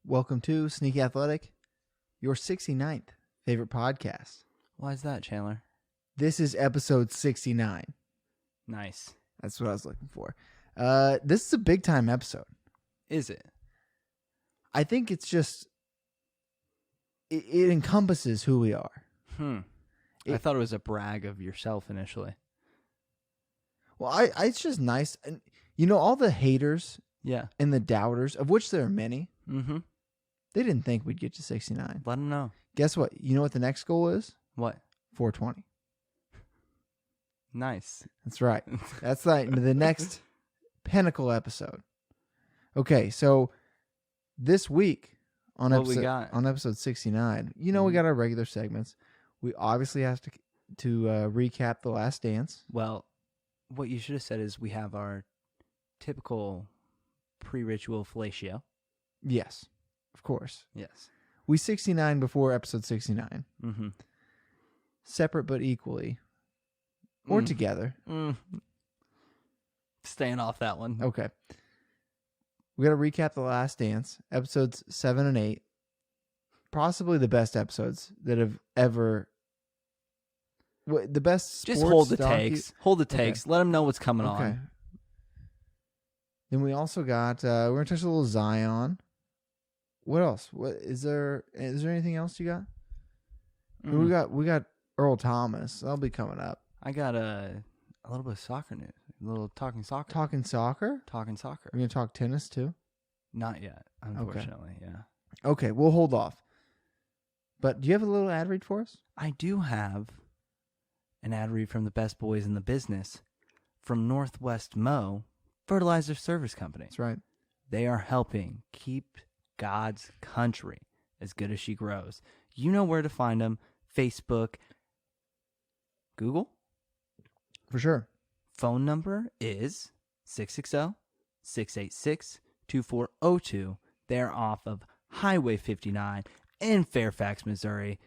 Welcome to Sneaky Athletic, your 69th favorite podcast. Why is that, Chandler? This is episode 69. Nice. That's what I was looking for. This is a big time episode. Is it? I think it's just, it encompasses who we are. I thought it was a brag of yourself initially. Well, it's just nice. And you know, all the haters Yeah. and the doubters, of which there are many, Mm-hmm. they didn't think we'd get to 69. Let them know. Guess what? You know what the next goal is? What? 420. Nice. That's right. That's like the next pinnacle episode. Okay, so this week on What we got? on episode 69, you know, we got our regular segments. We obviously have to recap The Last Dance. Well, what you should have said is we have our typical pre-ritual fellatio. Yes, of course. Yes. We 69 before episode 69. Mm-hmm. Separate but equally. Or together. Staying off that one. Okay. We got to recap The Last Dance, episodes 7 and 8. Possibly the best episodes that have ever... The best Just sports hold the docu- takes. Hold the takes. Let them know what's coming Okay. on. Then we also got... we're going to touch a little Zion. What else? Is there anything else you got? We got Earl Thomas. That'll be coming up. I got a little bit of soccer news. A little talking soccer. Talking soccer? Talking soccer. We're going to talk tennis too? Not yet, unfortunately. Yeah. Okay, we'll hold off. But do you have a little ad read for us? I do have an ad read from the best boys in the business from Northwest Mo Fertilizer Service Company. That's right. They are helping keep God's country as good as she grows. You know where to find them. Facebook, Google. For sure. Phone number is 660-686-2402. They're off of Highway 59 in Fairfax, Missouri.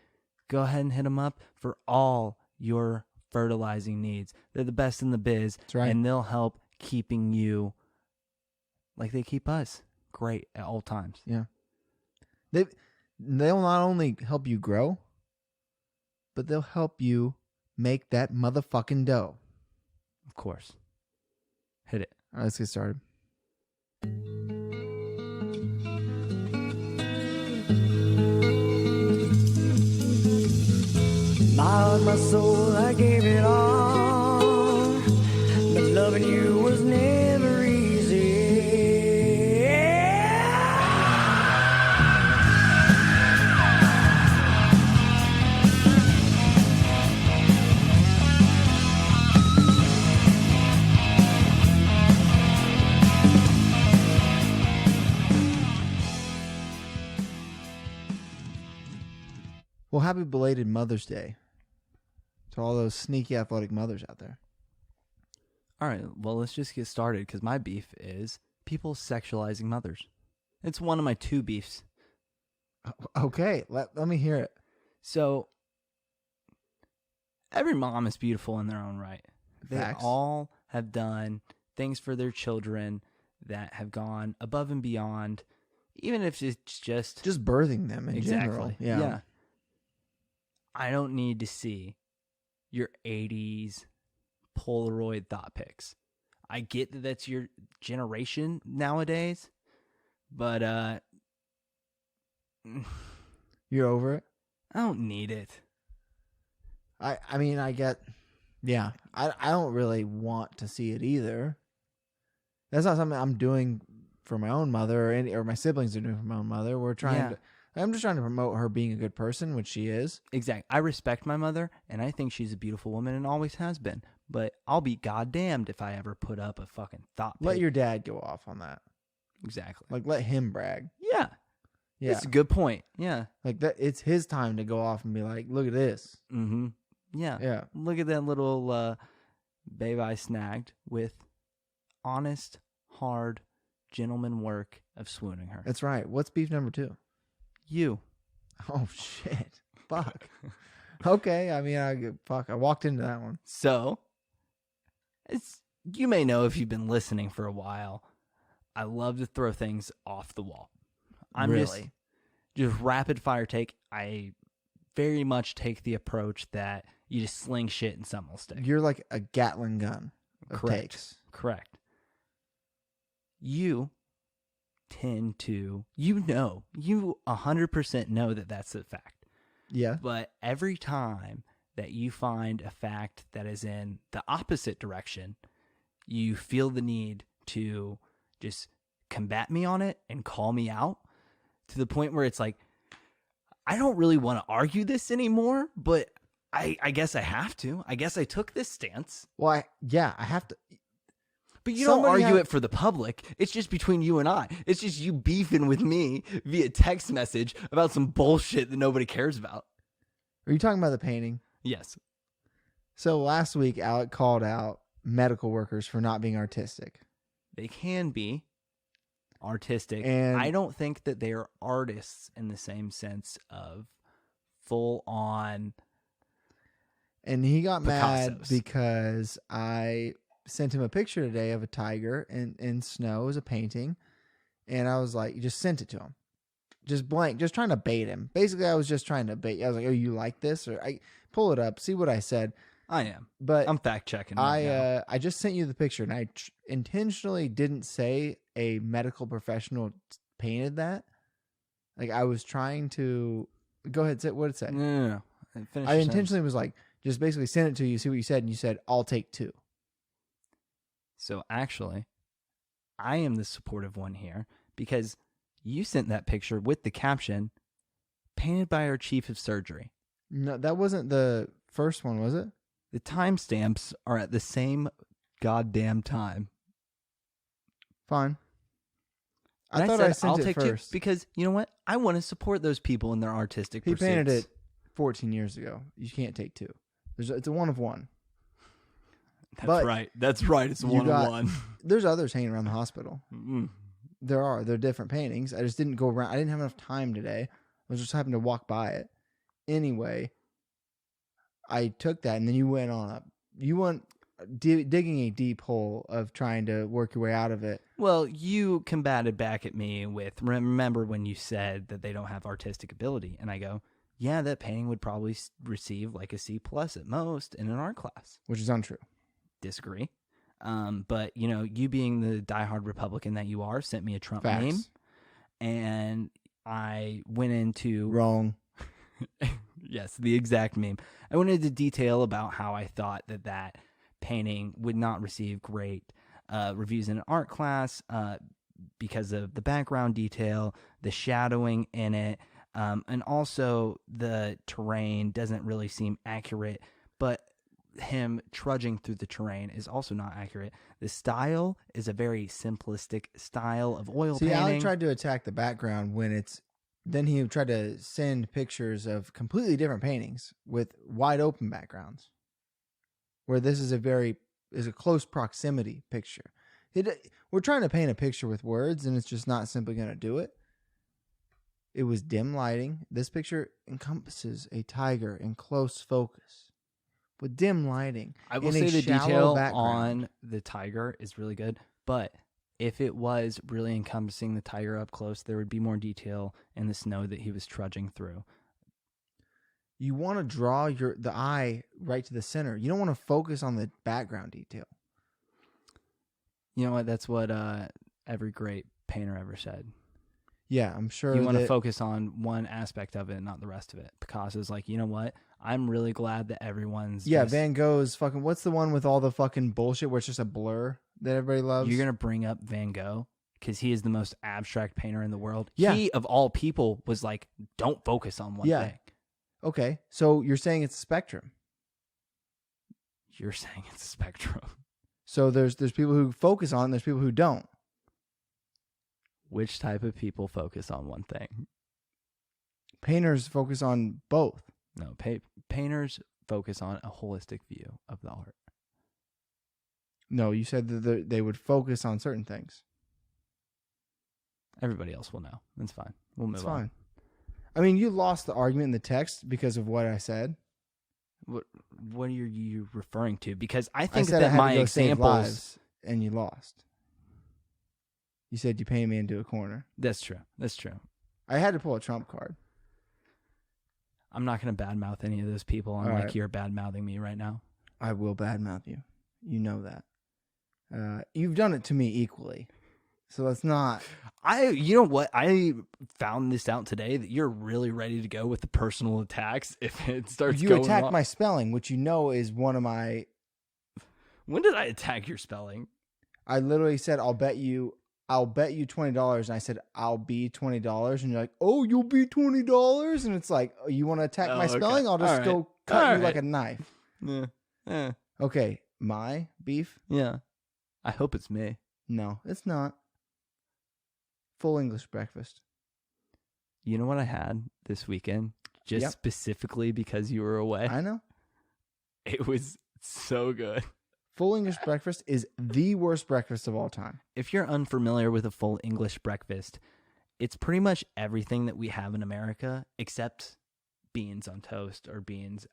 Go ahead and hit them up for all your fertilizing needs. They're the best in the biz. That's right. And they'll help keeping you like they keep us great at all times. Yeah. They'll not only help you grow, but they'll help you make that motherfucking dough. Of course. Hit it. All right, let's get started. My heart, my soul, I gave it all. But loving you was never easy. Well, happy belated Mother's Day to all those sneaky athletic mothers out there. All right, well, let's just get started because my beef is people sexualizing mothers. It's one of my two beefs. Okay, let me hear it. So, every mom is beautiful in their own right. Facts. They all have done things for their children that have gone above and beyond, even if it's just birthing them in general. exactly. Yeah. I don't need to see your 80s Polaroid thought pics. I get that that's your generation nowadays, but You're over it? I don't need it. I mean, I get... Yeah, I don't really want to see it either. That's not something I'm doing for my own mother or my siblings are doing for my own mother. I'm just trying to promote her being a good person, which she is. Exactly. I respect my mother, and I think she's a beautiful woman and always has been. But I'll be goddamned if I ever put up a fucking thought pic. Let your dad go off on that. Exactly. Like, let him brag. Yeah. Yeah. That's a good point. Yeah. Like, that. It's his time to go off and be like, look at this. Mm-hmm. Yeah. Yeah. Look at that little babe I snagged with honest, hard, gentleman work of swooning her. That's right. What's beef number 2? You. Oh, shit. Fuck. Okay. I mean, I walked into that one. So, you may know if you've been listening for a while, I love to throw things off the wall. I'm really. just rapid fire take. I very much take the approach that you just sling shit and something will stick. You're like a Gatling gun of Correct. takes. Correct. You tend to, you 100% know that that's a fact. Yeah. But every time that you find a fact that is in the opposite direction, you feel the need to just combat me on it and call me out to the point where it's like, I don't really want to argue this anymore, but I guess I have to. I guess I took this stance. Well, I have to. But you don't Somebody argue it for the public. It's just between you and I. It's just you beefing with me via text message about some bullshit that nobody cares about. Are you talking about the painting? Yes. So last week, Alec called out medical workers for not being artistic. They can be artistic. And I don't think that they are artists in the same sense of full on. And he got mad Picassos. because I sent him a picture today of a tiger in snow as a painting. And I was like, just sent it to him. Just blank, just trying to bait him. Basically, I was just trying to bait. I was like, oh, you like this? Or I pull it up, see what I said. I am. But I'm fact checking. Right now. I just sent you the picture, and I intentionally didn't say a medical professional painted that. Like, I was trying to go ahead. Say what it said. No. Finish I your intentionally sentence. was like, just basically send it to you, see what you said, and you said, I'll take 2. So actually, I am the supportive one here because you sent that picture with the caption, painted by our chief of surgery. No, that wasn't the first one, was it? The timestamps are at the same goddamn time. Fine. And I thought said, I sent I'll it take first. 2 because you know what? I want to support those people in their artistic He pursuits. painted it 14 years ago. You can't take 2. It's a one of one. That's but right. That's right. It's you one got- on one. There's others hanging around the hospital. Mm. They're different paintings. I just didn't go around. I didn't have enough time today. I was just happened to walk by it. Anyway, I took that, and then you went digging a deep hole of trying to work your way out of it. Well, you combated back at me with, remember when you said that they don't have artistic ability? And I go, yeah, that painting would probably receive like a C+ at most in an art class. Which is untrue. Disagree. But, you know, you being the diehard Republican that you are, sent me a Trump Facts. meme. And I went into... Wrong. Yes, the exact meme. I went into detail about how I thought that painting would not receive great reviews in an art class because of the background detail, the shadowing in it, and also the terrain doesn't really seem accurate, but him trudging through the terrain is also not accurate. The style is a very simplistic style of oil See, painting. Alec tried to attack the background when it's... Then he tried to send pictures of completely different paintings with wide open backgrounds, where this is a close proximity picture. We're trying to paint a picture with words, and it's just not simply going to do it. It was dim lighting. This picture encompasses a tiger in close focus with dim lighting. I will in a say the shallow detail background. on the tiger is really good, but if it was really encompassing the tiger up close, there would be more detail in the snow that he was trudging through. You want to draw the eye right to the center. You don't want to focus on the background detail. You know what? That's what every great painter ever said. Yeah, I'm sure You want to that- focus on one aspect of it, not the rest of it. Picasso's like, you know what? I'm really glad that everyone's Yeah, just- Van Gogh's fucking... What's the one with all the fucking bullshit where it's just a blur that everybody loves? You're going to bring up Van Gogh because he is the most abstract painter in the world. Yeah. He, of all people, was like, don't focus on one thing. Okay, so you're saying it's a spectrum. You're saying it's a spectrum. So there's people who focus on it, and there's people who don't. Which type of people focus on one thing? Painters focus on both. No, painters focus on a holistic view of the art. No, you said that they would focus on certain things. Everybody else will know. That's fine. We'll move It's on. fine. I mean, you lost the argument in the text because of what I said. What are you referring to? Because I I think said I that had my to go save examples. lives, and you lost. You said you painted me into a corner. That's true. That's true. I had to pull a trump card. I'm not going to badmouth any of those people, and All like right. you're badmouthing me right now. I will badmouth you. You know that. You've done it to me equally. So it's not. You know what? I found this out today that you're really ready to go with the personal attacks if it starts You going attack wrong. my spelling, which you know is one of my. When did I attack your spelling? I literally said, I'll bet you $20. And I said, I'll be $20. And you're like, oh, you'll be $20. And it's like, oh, you want to attack my okay. spelling? I'll just All go right. cut All you like right. a knife. Yeah. Okay. My beef? Yeah. I hope it's me. No, it's not. Full English breakfast. You know what I had this weekend? Just Yep. specifically because you were away? I know. It was so good. Full English breakfast is the worst breakfast of all time. If you're unfamiliar with a full English breakfast, it's pretty much everything that we have in America except beans on toast or beans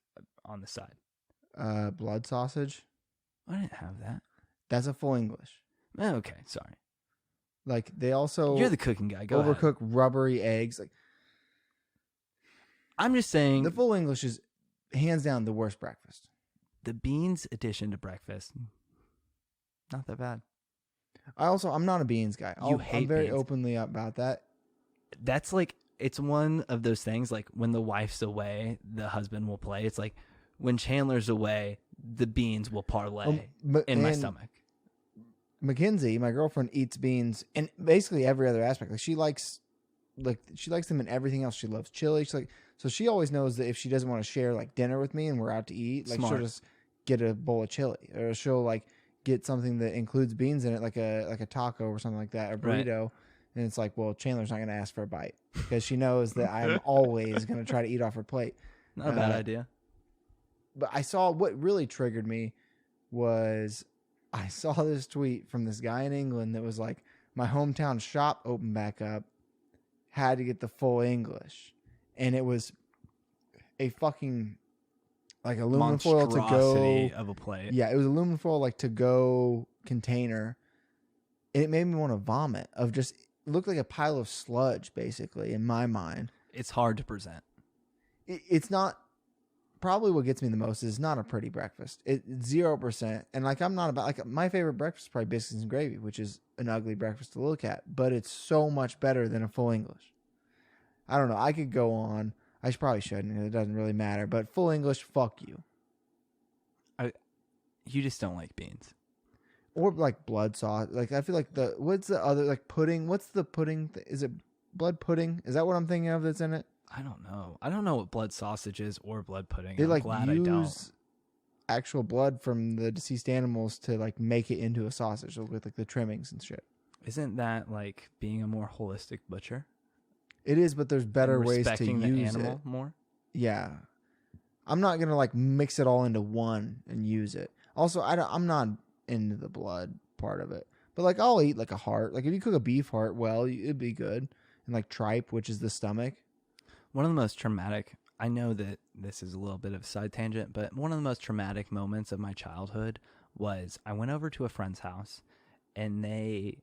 on the side. Blood sausage. I didn't have that. That's a full English. Okay, sorry. Like they also You're the cooking guy. Go overcook ahead. rubbery eggs. Like I'm just saying the full English is hands down the worst breakfast. the beans addition to breakfast, not that bad. I'm not a beans guy. I'm hate very beans. openly about that. That's like, it's one of those things like when the wife's away, the husband will play. It's like when Chandler's away, the beans will parlay in my stomach. Mackenzie, my girlfriend, eats beans in basically every other aspect. Like she likes them in everything else. She loves chili. So she always knows that if she doesn't want to share like dinner with me and we're out to eat, like Smart. she'll just get a bowl of chili, or she'll like get something that includes beans in it, like a taco or something like that, a Right. burrito. And it's like, well, Chandler's not going to ask for a bite because she knows that I'm always going to try to eat off her plate. Not a bad idea. But I saw what really triggered me was I saw this tweet from this guy in England that was like, my hometown shop opened back up, had to get the full English. And it was a fucking like aluminum foil to go. Monstrosity of a plate. Yeah, it was aluminum foil like to go container. And it made me want to vomit of just, it looked like a pile of sludge basically in my mind. It's hard to present. It's not. Probably what gets me the most is not a pretty breakfast. It's 0%. And like, I'm not about, like, my favorite breakfast is probably biscuits and gravy, which is an ugly breakfast to look at, but it's so much better than a full English. I don't know. I could go on. I probably shouldn't. It doesn't really matter, but full English, fuck you. You just don't like beans. Or like blood sauce. Like, I feel like what's the other, like pudding? What's the pudding? Is it blood pudding? Is that what I'm thinking of that's in it? I don't know. I don't know what blood sausage is or blood pudding. They I'm like glad I don't. use actual blood from the deceased animals to like make it into a sausage with like the trimmings and shit. Isn't that like being a more holistic butcher? It is, but there's better And ways to respecting the use animal it. more? Yeah, I'm not gonna like mix it all into one and use it. Also, I'm not into the blood part of it, but like I'll eat like a heart. Like if you cook a beef heart, well, it'd be good. And like tripe, which is the stomach. One of the most traumatic, I know that this is a little bit of a side tangent, but one of the most traumatic moments of my childhood was I went over to a friend's house and they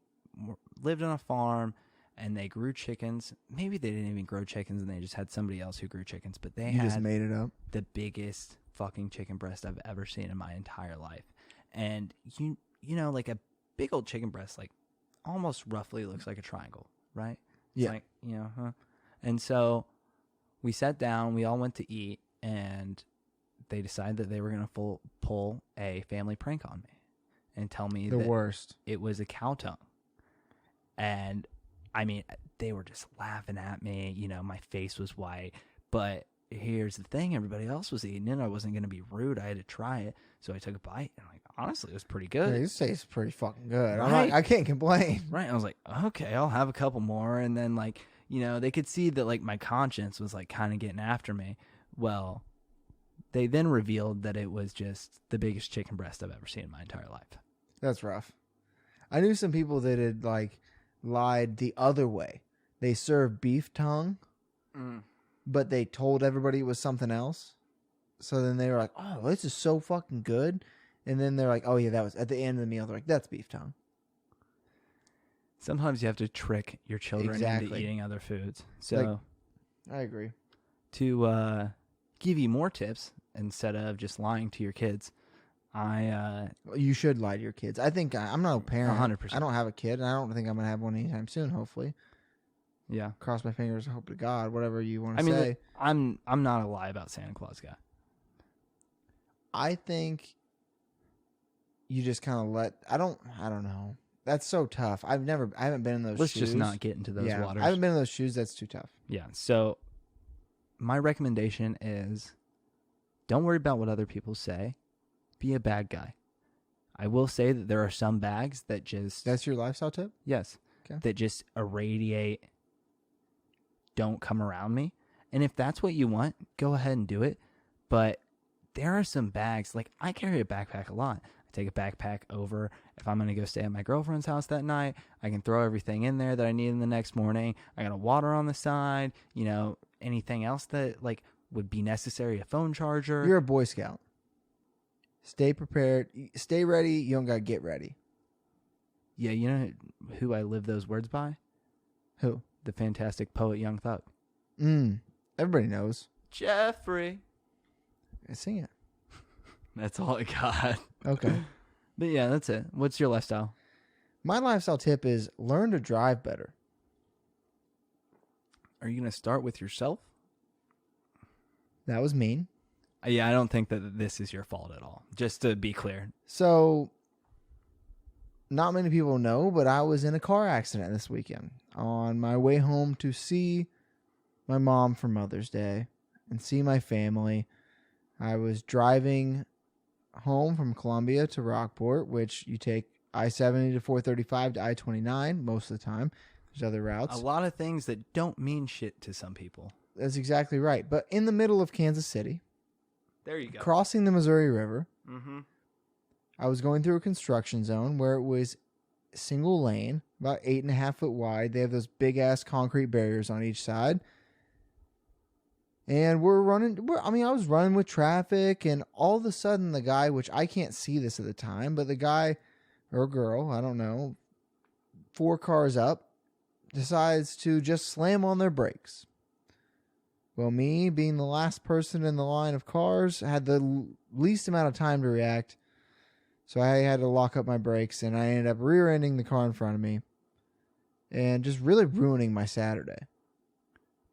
lived on a farm and they grew chickens. Maybe they didn't even grow chickens and they just had somebody else who grew chickens, but they You had just made it up. the biggest fucking chicken breast I've ever seen in my entire life. And you know, like a big old chicken breast, like almost roughly looks like a triangle, right? It's Yeah. like, And so we sat down, we all went to eat, and they decided that they were going to pull a family prank on me and tell me The that worst. it was a cow tongue. And I mean, they were just laughing at me. You know, my face was white. But here's the thing, everybody else was eating it. I wasn't going to be rude. I had to try it. So I took a bite, and like, honestly, it was pretty good. Yeah, this tastes pretty fucking good. Right? I can't complain. Right. I was like, okay, I'll have a couple more. And then, like, you know, they could see that, like, my conscience was, like, kind of getting after me. Well, they then revealed that it was just the biggest chicken breast I've ever seen in my entire life. That's rough. I knew some people that had like lied the other way. They served beef tongue, but they told everybody it was something else. So then they were like, "Oh, this is so fucking good," and then they're like, "Oh yeah, that was at the end of the meal." They're like, "That's beef tongue." Sometimes you have to trick your children into Exactly. eating other foods. So I agree. to give you more tips instead of just lying to your kids, You should lie to your kids. I think I'm not a parent. 100%. I don't have a kid, and I don't think I'm going to have one anytime soon, hopefully. yeah. Cross my fingers, hope to God, whatever you want I to mean, say. I'm not a lie about Santa Claus guy. I think you just kind of I don't know. That's so tough. I haven't been in those Let's shoes. just not get into those waters. I haven't been in those shoes. That's too tough. Yeah. So my recommendation is don't worry about what other people say. Be a bad guy. I will say that there are some bags that just... That's your lifestyle tip? Yes. Okay. That just irradiate, don't come around me. And if that's what you want, go ahead and do it. But there are some bags, like I carry a backpack a lot. I take a backpack over. If I'm going to go stay at my girlfriend's house that night, I can throw everything in there that I need in the next morning. I got a water on the side, anything else that like would be necessary, a phone charger. You're a Boy Scout. Stay prepared. Stay ready. You don't got to get ready. Yeah, you know who I live those words by? Who? The fantastic poet Young Thug. Everybody knows. Jeffrey. I sing it. That's all I got. Okay. But yeah, that's it. What's your lifestyle? My lifestyle tip is learn to drive better. Are you going to start with yourself? That was mean. Yeah, I don't think that this is your fault at all. Just to be clear. So, not many people know, but I was in a car accident this weekend on my way home to see my mom for Mother's Day and see my family. I was driving home from Columbia to Rockport, which you take I-70 to 435 to I-29 most of the time. There's other routes. A lot of things that don't mean shit to some people. That's exactly right. But in the middle of Kansas City, there you go. Crossing the Missouri River, Mm-hmm. I was going through a construction zone where it was single lane, about 8.5 foot wide. They have those big ass concrete barriers on each side. And I was running with traffic, and all of a sudden the guy, which I can't see this at the time, but the guy or girl, I don't know, 4 cars up, decides to just slam on their brakes. Well, me, being the last person in the line of cars, had the least amount of time to react. So I had to lock up my brakes, and I ended up rear-ending the car in front of me and just really ruining my Saturday.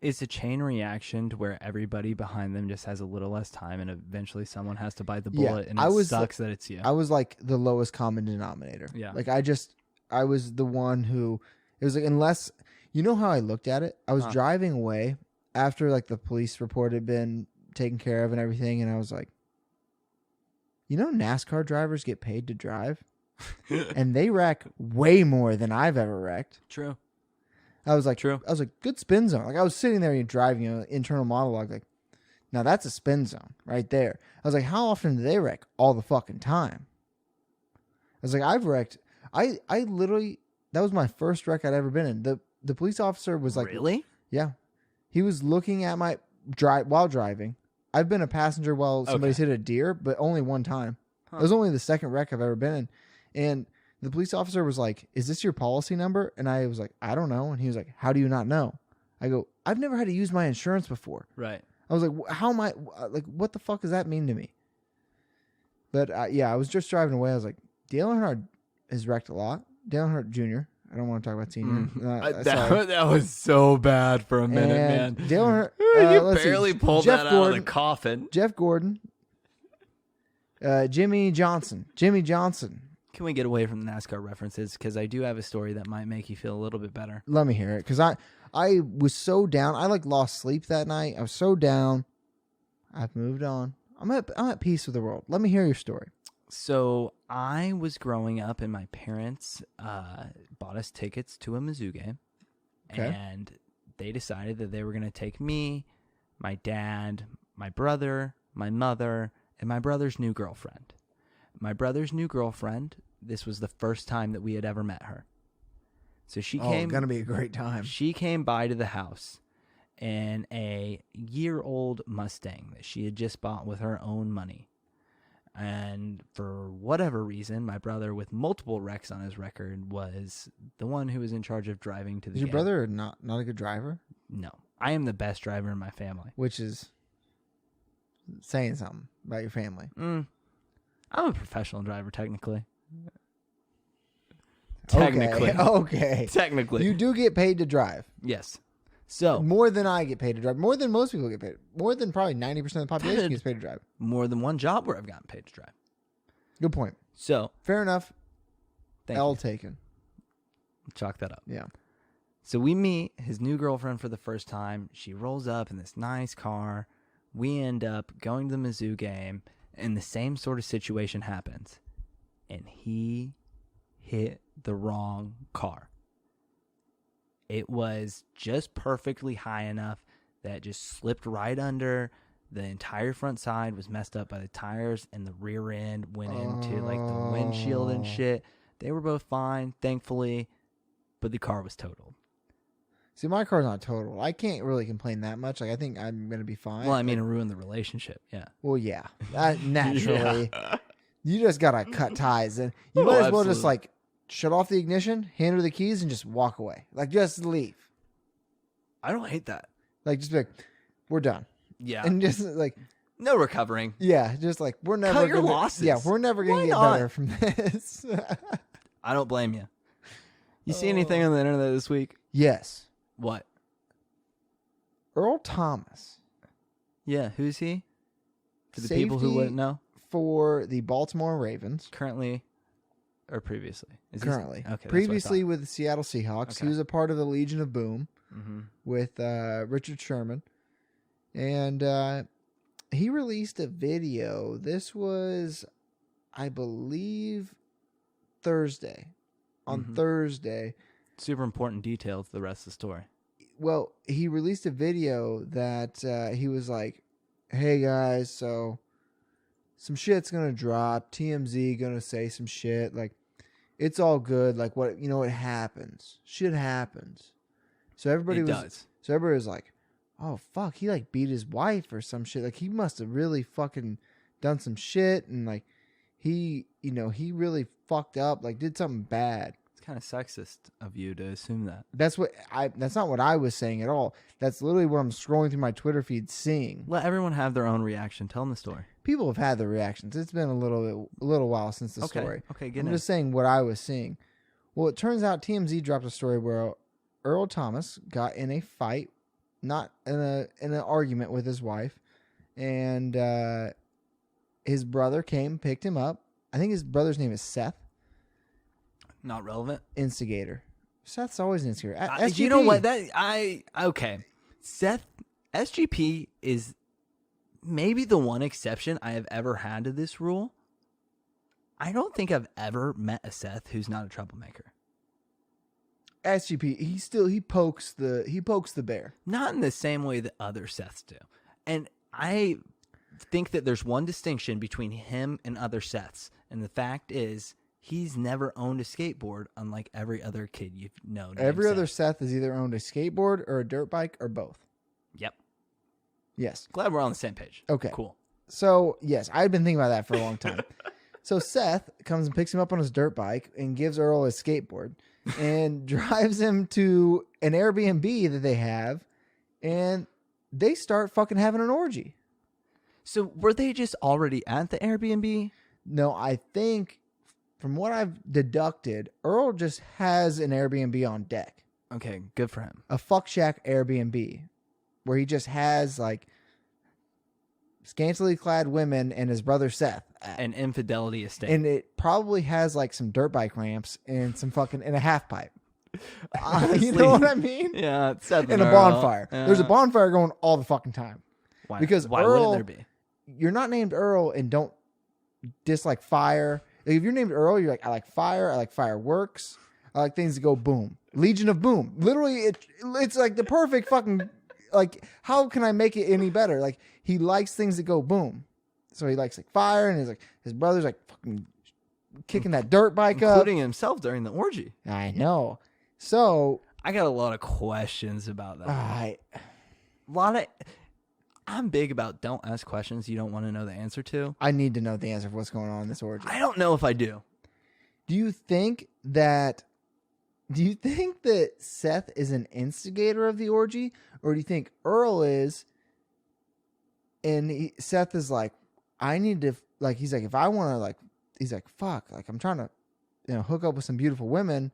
It's a chain reaction to where everybody behind them just has a little less time, and eventually someone has to bite the bullet, and it sucks that it's you. I was like the lowest common denominator. Yeah. Like I was the one who, it was like, unless, you know how I looked at it? I was driving away after like the police report had been taken care of and everything, and I was like, NASCAR drivers get paid to drive, and they wreck way more than I've ever wrecked. True. I was like, True. I was like, good spin zone. Like I was sitting there and driving, internal monologue, like, now that's a spin zone right there. I was like, how often do they wreck? All the fucking time. I was like, I've wrecked. I literally, that was my first wreck I'd ever been in. The police officer was like, really? Yeah. He was looking at my drive while driving. I've been a passenger while somebody's hit a deer, but only one time. It was only the second wreck I've ever been in. And the police officer was like, is this your policy number? And I was like, I don't know. And he was like, how do you not know? I go, I've never had to use my insurance before. Right. I was like, how am I, like, what the fuck does that mean to me? But I was just driving away. I was like, Dale Earnhardt has wrecked a lot. Dale Earnhardt Jr. I don't want to talk about senior. That was so bad for a minute, and man. Dale Earnhardt, You barely pulled that out of the coffin. Jeff Gordon. Jimmy Johnson. Can we get away from the NASCAR references? Because I do have a story that might make you feel a little bit better. Let me hear it. Because I was so down. I lost sleep that night. I was so down. I've moved on. I'm at peace with the world. Let me hear your story. So I was growing up, and my parents bought us tickets to a Mizzou game. Okay. And they decided that they were going to take me, my dad, my brother, my mother, and my brother's new girlfriend. My brother's new girlfriend, this was the first time that we had ever met her. So she came. Gonna be a great time. She came by to the house in a year-old Mustang that she had just bought with her own money. And for whatever reason, my brother with multiple wrecks on his record was the one who was in charge of driving to the Is your game. brother not a good driver? No. I am the best driver in my family. Which is saying something about your family. I'm a professional driver, technically. Okay. Technically. You do get paid to drive. Yes. So More than I get paid to drive. More than most people get paid. More than probably 90% of the population gets paid to drive. more than one job where I've gotten paid to drive. Good point. So Fair enough. thank L you. taken. Chalk that up. Yeah. So we meet his new girlfriend for the first time. She rolls up in this nice car. We end up going to the Mizzou game, and the same sort of situation happens. And he hit the wrong car. It was just perfectly high enough that it just slipped right under. The entire front side was messed up by the tires, and the rear end went into like the windshield and shit. They were both fine, thankfully, but the car was totaled. See, my car's not total. I can't really complain that much. Like, I think I'm going to be fine. Well, I mean, it ruined the relationship. Yeah. Well, yeah. Naturally. Yeah. You just got to cut ties. And you Oh, might as well just, absolutely. like, shut off the ignition, hand her the keys, and just walk away. Like, just leave. I don't hate that. Like, just be like, we're done. Yeah. And just, like, No recovering. yeah, just like, we're never Cut your gonna, losses. Yeah, we're never going Why to get not? better from this. I don't blame you. You see anything on the internet this week? Yes. What? Earl Thomas. Yeah, who's he? For the Safety people who wouldn't know, for the Baltimore Ravens. currently or previously? Is he- Currently. Okay. that's what I Previously with the Seattle Seahawks. Okay. He was a part of the Legion of Boom thought. Mhm. with Richard Sherman. And he released a video. This was, I believe, Thursday. On Mhm. Thursday. Super important detail to the rest of the story. Well, he released a video that he was like, hey guys, so some shit's going to drop. TMZ going to say some shit. Like, it's all good. Like, what, you know, it happens. Shit happens. So everybody It was, does. so everybody was like, oh, fuck, he like beat his wife or some shit. Like, he must have really fucking done some shit. And like, he, you know, he really fucked up, like did something bad. It's kind of sexist of you to assume that. That's not what I was saying at all. That's literally what I'm scrolling through my Twitter feed seeing. Let everyone have their own reaction. Tell them the story. People have had their reactions. It's been a little while since the story. Okay, get I'm in. just saying what I was seeing. Well, it turns out TMZ dropped a story where Earl Thomas got in a fight, not in an argument with his wife, and his brother came, picked him up. I think his brother's name is Seth. Not relevant. Instigator. Seth's always an instigator. You know SGP. what? Okay. Seth, SGP is maybe the one exception I have ever had to this rule. I don't think I've ever met a Seth who's not a troublemaker. SGP. He pokes the bear. Not in the same way that other Seths do. And I think that there's one distinction between him and other Seths. And the fact is, he's never owned a skateboard, unlike every other kid you've known. Every named other Seth. Seth has either owned a skateboard or a dirt bike or both. Yep. Yes. Glad we're on the same page. Okay. Cool. So, yes, I've been thinking about that for a long time. So Seth comes and picks him up on his dirt bike and gives Earl his skateboard and drives him to an Airbnb that they have, and they start fucking having an orgy. So were they just already at the Airbnb? No, I think from what I've deducted, Earl just has an Airbnb on deck. Okay, good for him. A fuck shack Airbnb where he just has like scantily clad women and his brother Seth. An infidelity estate. And it probably has like some dirt bike ramps and some fucking and a half pipe. You know what I mean? Yeah, it's Seth And a Earl. bonfire. Yeah. There's a bonfire going all the fucking time. Why, because why Earl- wouldn't there be? You're not named Earl and don't dislike fire. Like, if you're named Earl, you're like, I like fire. I like fireworks. I like things that go boom. Legion of Boom. Literally, it's like the perfect fucking, like, how can I make it any better? Like, he likes things that go boom. So he likes like fire, and his brother's like fucking kicking that dirt bike up. Including himself during the orgy. I know. So I got a lot of questions about that. I A lot of... I'm big about don't ask questions you don't want to know the answer to. I need to know the answer for what's going on in this orgy. I don't know if I do. Do you think that Seth is an instigator of the orgy, or do you think Earl is? And Seth is like, I need to, like, he's like, if I want to, like, he's like, fuck, like, I'm trying to, hook up with some beautiful women.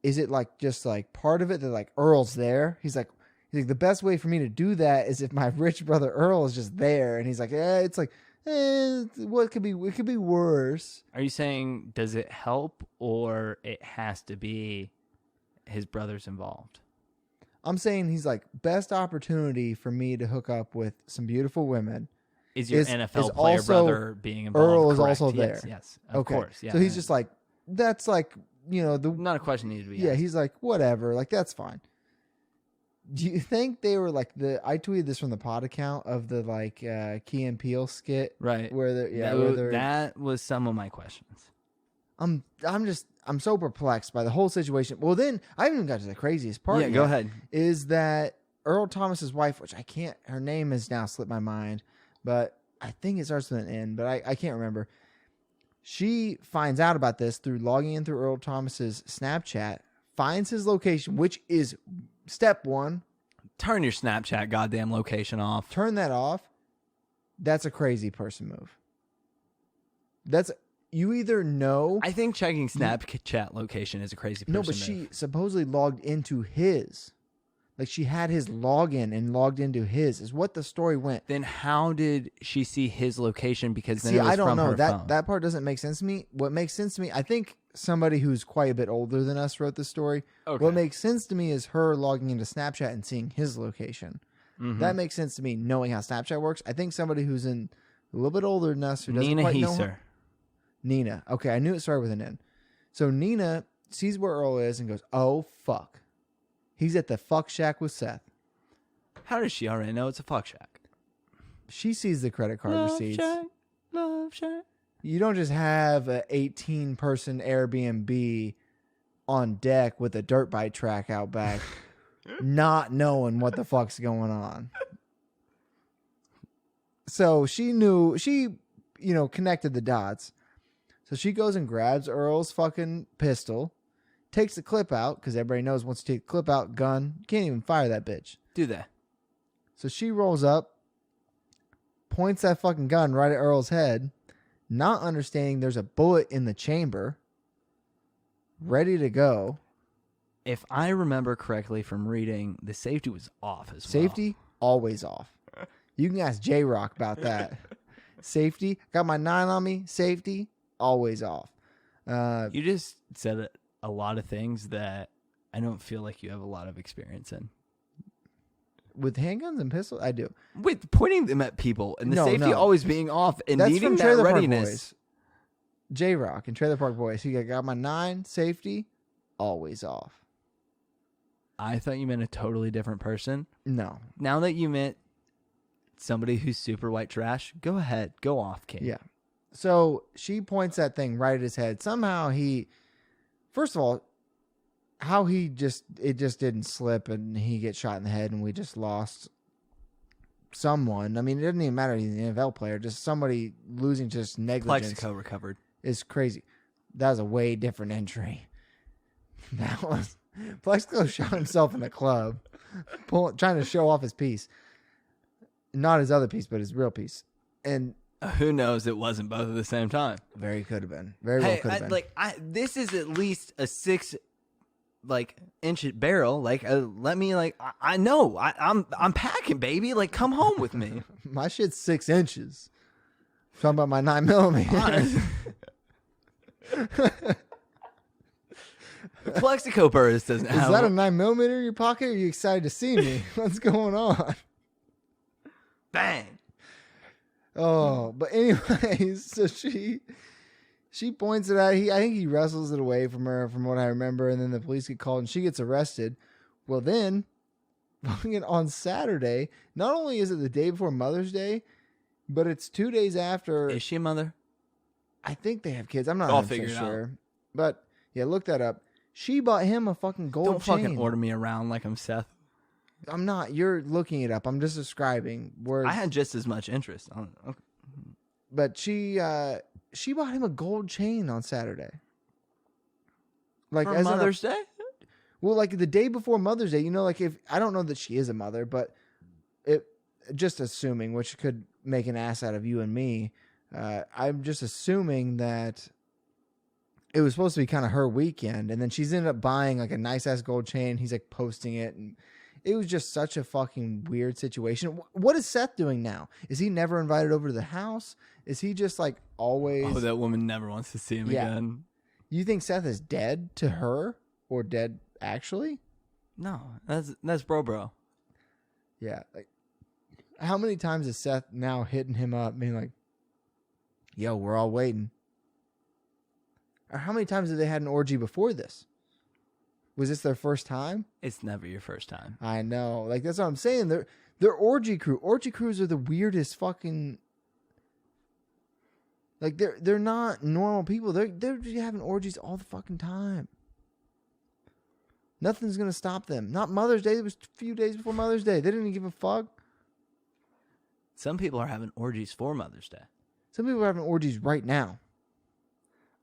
Is it like just like part of it that like Earl's there? He's like, the best way for me to do that is if my rich brother Earl is just there. And he's like, it's like, it could be worse. Are you saying, does it help or it has to be his brother's involved? I'm saying he's like, best opportunity for me to hook up with some beautiful women. Is your NFL player also, brother being involved? Earl is correct? also there. Yes, of course. Yeah. So he's just like, that's like, not a question needed to be asked. he's like, whatever, like, that's fine. Do you think they were like I tweeted this from the pod account of the like Key and Peele skit, right? Where that was some of my questions. I'm so perplexed by the whole situation. Well, then I haven't even got to the craziest part. Yeah, go ahead. Is that Earl Thomas's wife, which I can't. Her name has now slipped my mind, but I think it starts with an N, but I can't remember. She finds out about this through logging in through Earl Thomas's Snapchat, finds his location, which is step one. Turn your Snapchat goddamn location off. Turn that off. That's a crazy person move. You either know. I think checking Snapchat location is a crazy person move. No, but she supposedly logged into his. Like, she had his login and logged into his, is what the story went. Then how did she see his location? Because then it was I don't from know. her phone. That part doesn't make sense to me. What makes sense to me, I think somebody who's quite a bit older than us wrote this story. Okay. What makes sense to me is her logging into Snapchat and seeing his location. Mm-hmm. That makes sense to me, knowing how Snapchat works. I think somebody who's a little bit older than us who doesn't quite know her. Nina. Okay, I knew it started with an N. So Nina sees where Earl is and goes, oh, fuck. He's at the fuck shack with Seth. How does she already know it's a fuck shack? She sees the credit card receipts. Love shack. You don't just have an 18-person Airbnb on deck with a dirt bike track out back, not knowing what the fuck's going on. So she knew, connected the dots. So she goes and grabs Earl's fucking pistol, takes the clip out, because everybody knows once you take the clip out, gun, you can't even fire that bitch. Do that. So she rolls up, points that fucking gun right at Earl's head, not understanding there's a bullet in the chamber, ready to go. If I remember correctly from reading, the safety was off as well. Safety, always off. You can ask J-Rock about that. Safety, got my 9 on me, safety, always off. You just said a lot of things that I don't feel like you have a lot of experience in. With handguns and pistols, I do. With pointing them at people and the safety always being off and That's needing from that Trailer Park readiness. Boys. J-Rock and Trailer Park Boys. He got my 9, safety, always off. I thought you meant a totally different person. No. Now that you meant somebody who's super white trash, go ahead. Go off, King. Yeah. So she points that thing right at his head. Somehow first of all, it just didn't slip and he gets shot in the head and we just lost someone. I mean, it doesn't even matter. He's an NFL player. Just somebody losing just negligence. Plexico recovered. Is crazy. That was a way different entry. That was Plexico shot himself in a club, trying to show off his piece. Not his other piece, but his real piece. And who knows? It wasn't both at the same time. Very could have been. Very well could have been. This is at least a 6 inch barrel. Let me I know. I'm packing, baby. Come home with me. My shit's 6 inches. Talking about my 9mm. Plexico burst doesn't have. Is that a 9mm in your pocket? Or are you excited to see me? What's going on? Bang. Oh, but anyways, so she points it out. I think he wrestles it away from her, from what I remember, and then the police get called and she gets arrested. Well, then on Saturday, not only is it the day before Mother's Day, but it's 2 days after. Is she a mother? I think they have kids. I'm not I'll figure it sure. out. But yeah, look that up. She bought him a fucking gold chain. Don't fucking order me around like I'm Seth. I'm not. You're looking it up. I'm just describing words. I had just as much interest. Okay. But she bought him a gold chain on Saturday. Like For as Mother's Day? Well, like the day before Mother's Day, you know, like if I don't know that she is a mother, but it just assuming, which could make an ass out of you and me. I'm just assuming that it was supposed to be kind of her weekend, and then she's ended up buying like a nice ass gold chain. He's like posting it, and it was just such a fucking weird situation. What is Seth doing now? Is he never invited over to the house? Is he just like always? Oh, that woman never wants to see him again. You think Seth is dead to her or dead actually? No, that's bro. Yeah. Like, how many times is Seth now hitting him up, being like, "Yo, we're all waiting"? Or how many times have they had an orgy before this? Was this their first time? It's never your first time. I know. Like, that's what I'm saying. They're orgy crew. Orgy crews are the weirdest fucking. Like, they're not normal people. They're just having orgies all the fucking time. Nothing's gonna stop them. Not Mother's Day. It was a few days before Mother's Day. They didn't even give a fuck. Some people are having orgies for Mother's Day. Some people are having orgies right now.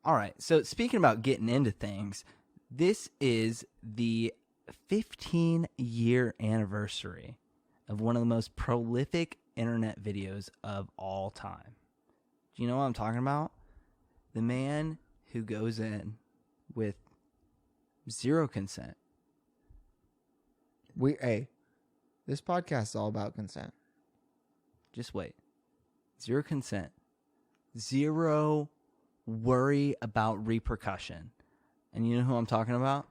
All right. So speaking about getting into things, this is the 15-year anniversary of one of the most prolific internet videos of all time. Do you know what I'm talking about? The man who goes in with zero consent. This podcast is all about consent. Just wait. Zero consent. Zero worry about repercussion. And you know who I'm talking about?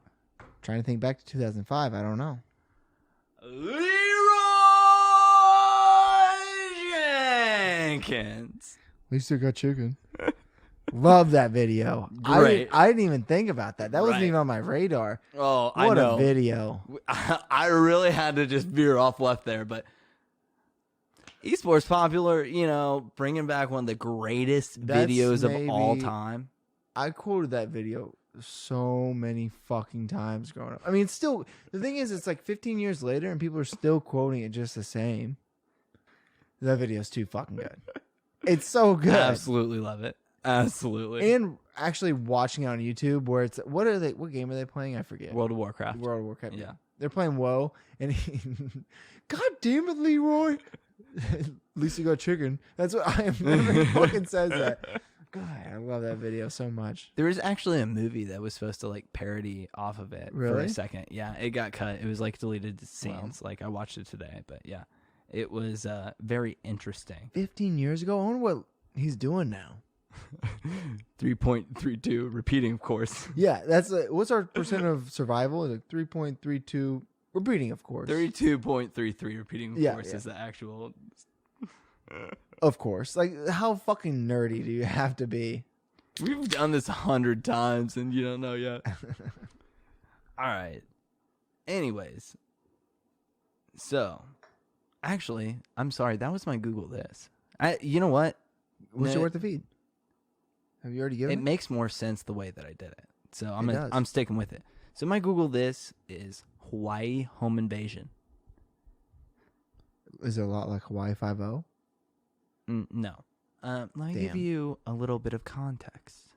Trying to think back to 2005. I don't know. Leroy Jenkins. At least they got chicken. Love that video. Great. I didn't even think about that. That wasn't Right. even on my radar. Oh, I What know. a video. I really had to just veer off left there, but esports popular, you know, bringing back one of the greatest That's videos of all maybe- time. I quoted that video so many fucking times growing up. I mean, it's still, the thing is, it's like 15 years later and people are still quoting it just the same. That video's too fucking good. It's so good. Absolutely love it. Absolutely. And actually watching it on YouTube where it's, what game are they playing? I forget. World of Warcraft. World of Warcraft. Yeah. They're playing WoW, and God damn it, Leroy. At least you got chicken. That's what I am. Never fucking says that. God, I love that video so much. There was actually a movie that was supposed to like parody off of it for Really? a second. Yeah, it got cut. It was like deleted scenes. Like I watched it today, but yeah, it was very interesting. 15 years ago, I wonder what he's doing now. 3.32 repeating, of course. Yeah, that's what's our percent of survival? Is it 3.32 repeating, of course. 32.33 repeating, of Yeah, course, yeah. is the actual. Of course. Like, how fucking nerdy do you have to be? We've done this 100 times and you don't know yet. All right. Anyways. So, actually, I'm sorry. That was my Google this. You know what? What's No, your worth to feed? Have you already given It makes more sense the way that I did it. So does. I'm sticking with it. So my Google this is Hawaii home invasion. Is it a lot like Hawaii 5-0? No. Let me give Damn. you a little bit of context.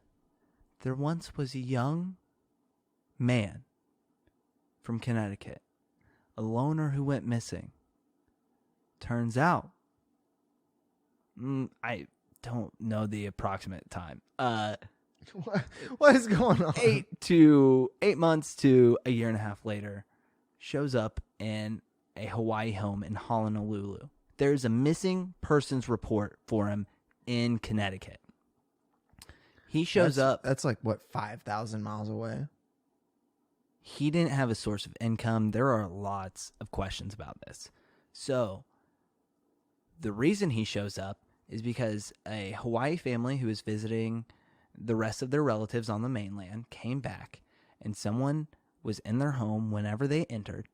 There once was a young man from Connecticut, a loner who went missing. Turns out, I don't know the approximate time. What is going on? 8 months to a year and a half later, shows up in a Hawaii home in Honolulu. There's a missing persons report for him in Connecticut. He shows up. That's like, what, 5,000 miles away? He didn't have a source of income. There are lots of questions about this. So, the reason he shows up is because a Hawaii family who was visiting the rest of their relatives on the mainland came back, and someone was in their home whenever they entered,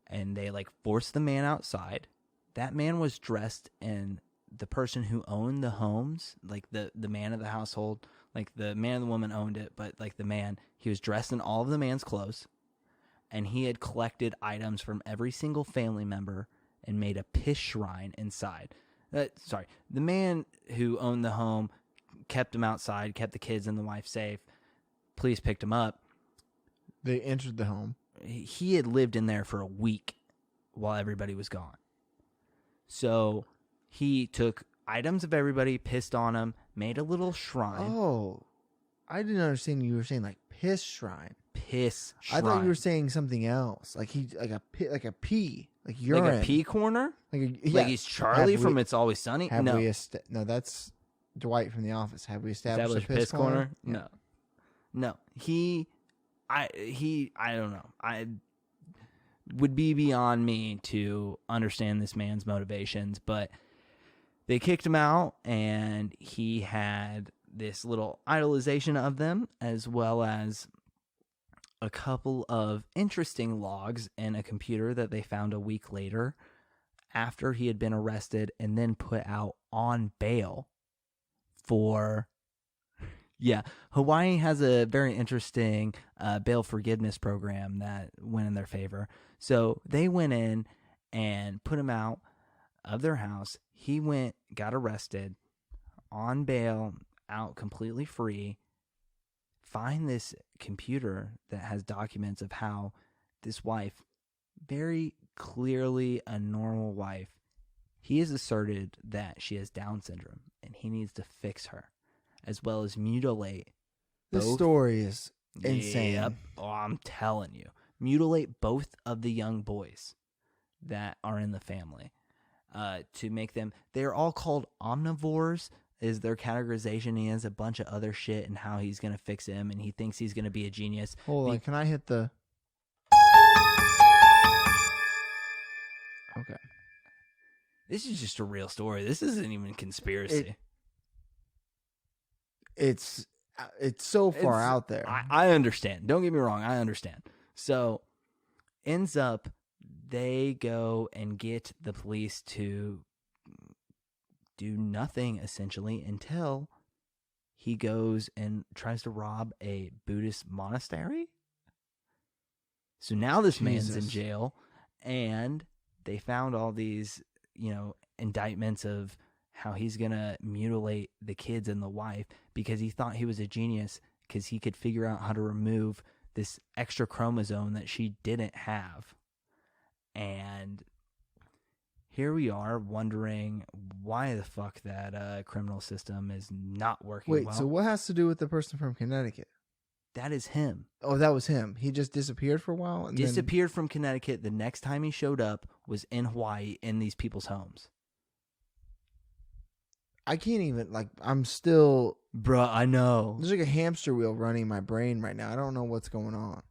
and they like forced the man outside. That man was dressed in the person who owned the homes, like the man of the household, like the man and the woman owned it, but like the man, he was dressed in all of the man's clothes. and he had collected items from every single family member and made a piss shrine inside. The man who owned the home kept him outside, kept the kids and the wife safe. Police picked him up. They entered the home. He had lived in there for a week while everybody was gone. So he took items of everybody, pissed on them, made a little shrine. Oh, I didn't understand you were saying like piss shrine. Piss shrine. I thought you were saying something else, like like a pee, like urine, like a pee corner. Like he's Charlie from It's Always Sunny. No, no, that's Dwight from The Office. Have we established a piss corner? Yeah. No. I don't know. I would be beyond me to understand this man's motivations, but they kicked him out, and he had this little idolization of them, as well as a couple of interesting logs in a computer that they found a week later after he had been arrested and then put out on bail for... Yeah, Hawaii has a very interesting bail forgiveness program that went in their favor. So they went in and put him out of their house. He went, got arrested, on bail, out completely free. Find this computer that has documents of how this wife, very clearly a normal wife, he has asserted that she has Down syndrome and he needs to fix her, as well as mutilate. This story is insane. Yep. Oh, I'm telling you. Mutilate both of the young boys that are in the family to make them... They're all called omnivores, is their categorization. He has a bunch of other shit and how he's going to fix him, and he thinks he's going to be a genius. Hold on. Can I hit the... Okay. This is just a real story. This isn't even conspiracy. It's so far out there. I understand. Don't get me wrong. I understand. So, ends up, they go and get the police to do nothing, essentially, until he goes and tries to rob a Buddhist monastery. So now this man's in jail, and they found all these, indictments of how he's going to mutilate the kids and the wife because he thought he was a genius because he could figure out how to remove this extra chromosome that she didn't have. And here we are wondering why the fuck that criminal system is not working well. Wait, so what has to do with the person from Connecticut? That is him. Oh, that was him. He just disappeared for a while? And disappeared from Connecticut. The next time he showed up was in Hawaii in these people's homes. I can't even, I'm still... Bruh, I know. There's like a hamster wheel running my brain right now. I don't know what's going on.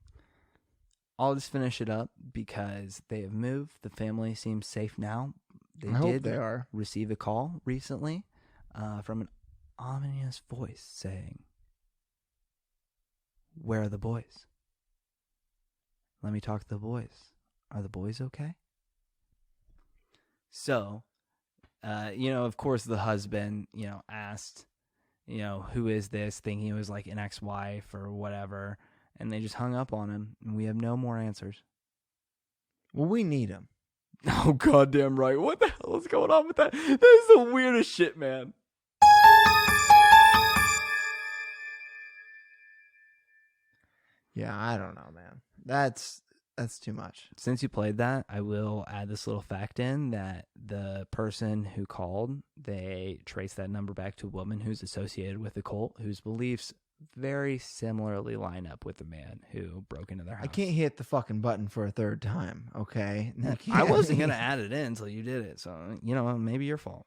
I'll just finish it up because they have moved. The family seems safe now. I hope they are. Receive a call recently from an ominous voice saying, "Where are the boys? Let me talk to the boys. Are the boys okay?" So, of course, the husband, asked, who is this, thinking it was like an ex-wife or whatever. And they just hung up on him, and we have no more answers. Well, we need him. Oh, goddamn right. What the hell is going on with that? That is the weirdest shit, man. Yeah, I don't know, man. That's too much. Since you played that, I will add this little fact in that the person who called, they traced that number back to a woman who's associated with the cult, whose beliefs very similarly line up with the man who broke into their house. I can't hit the fucking button for a third time, okay? I wasn't going to add it in until you did it, so, maybe your fault.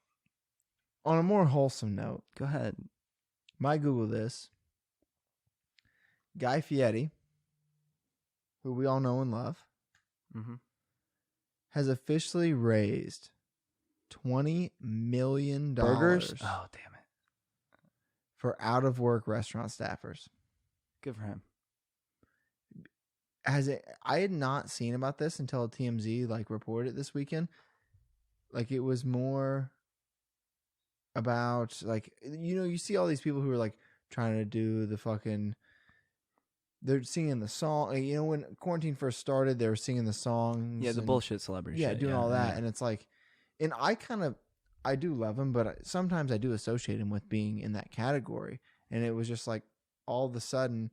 On a more wholesome note. Go ahead. My Google this. Guy Fieri, who we all know and love, has officially raised $20 million. Burgers? Oh, damn it. For out-of-work restaurant staffers. Good for him. I had not seen about this until TMZ reported it this weekend. It was more about you see all these people who are trying to do the fucking they're singing the song. Like, you know, when quarantine first started, they were singing the songs. Yeah, the and, bullshit celebrity Yeah, shit. doing all that. yeah. And it's like, and I do love him, but sometimes I do associate him with being in that category. And it was just like, all of a sudden,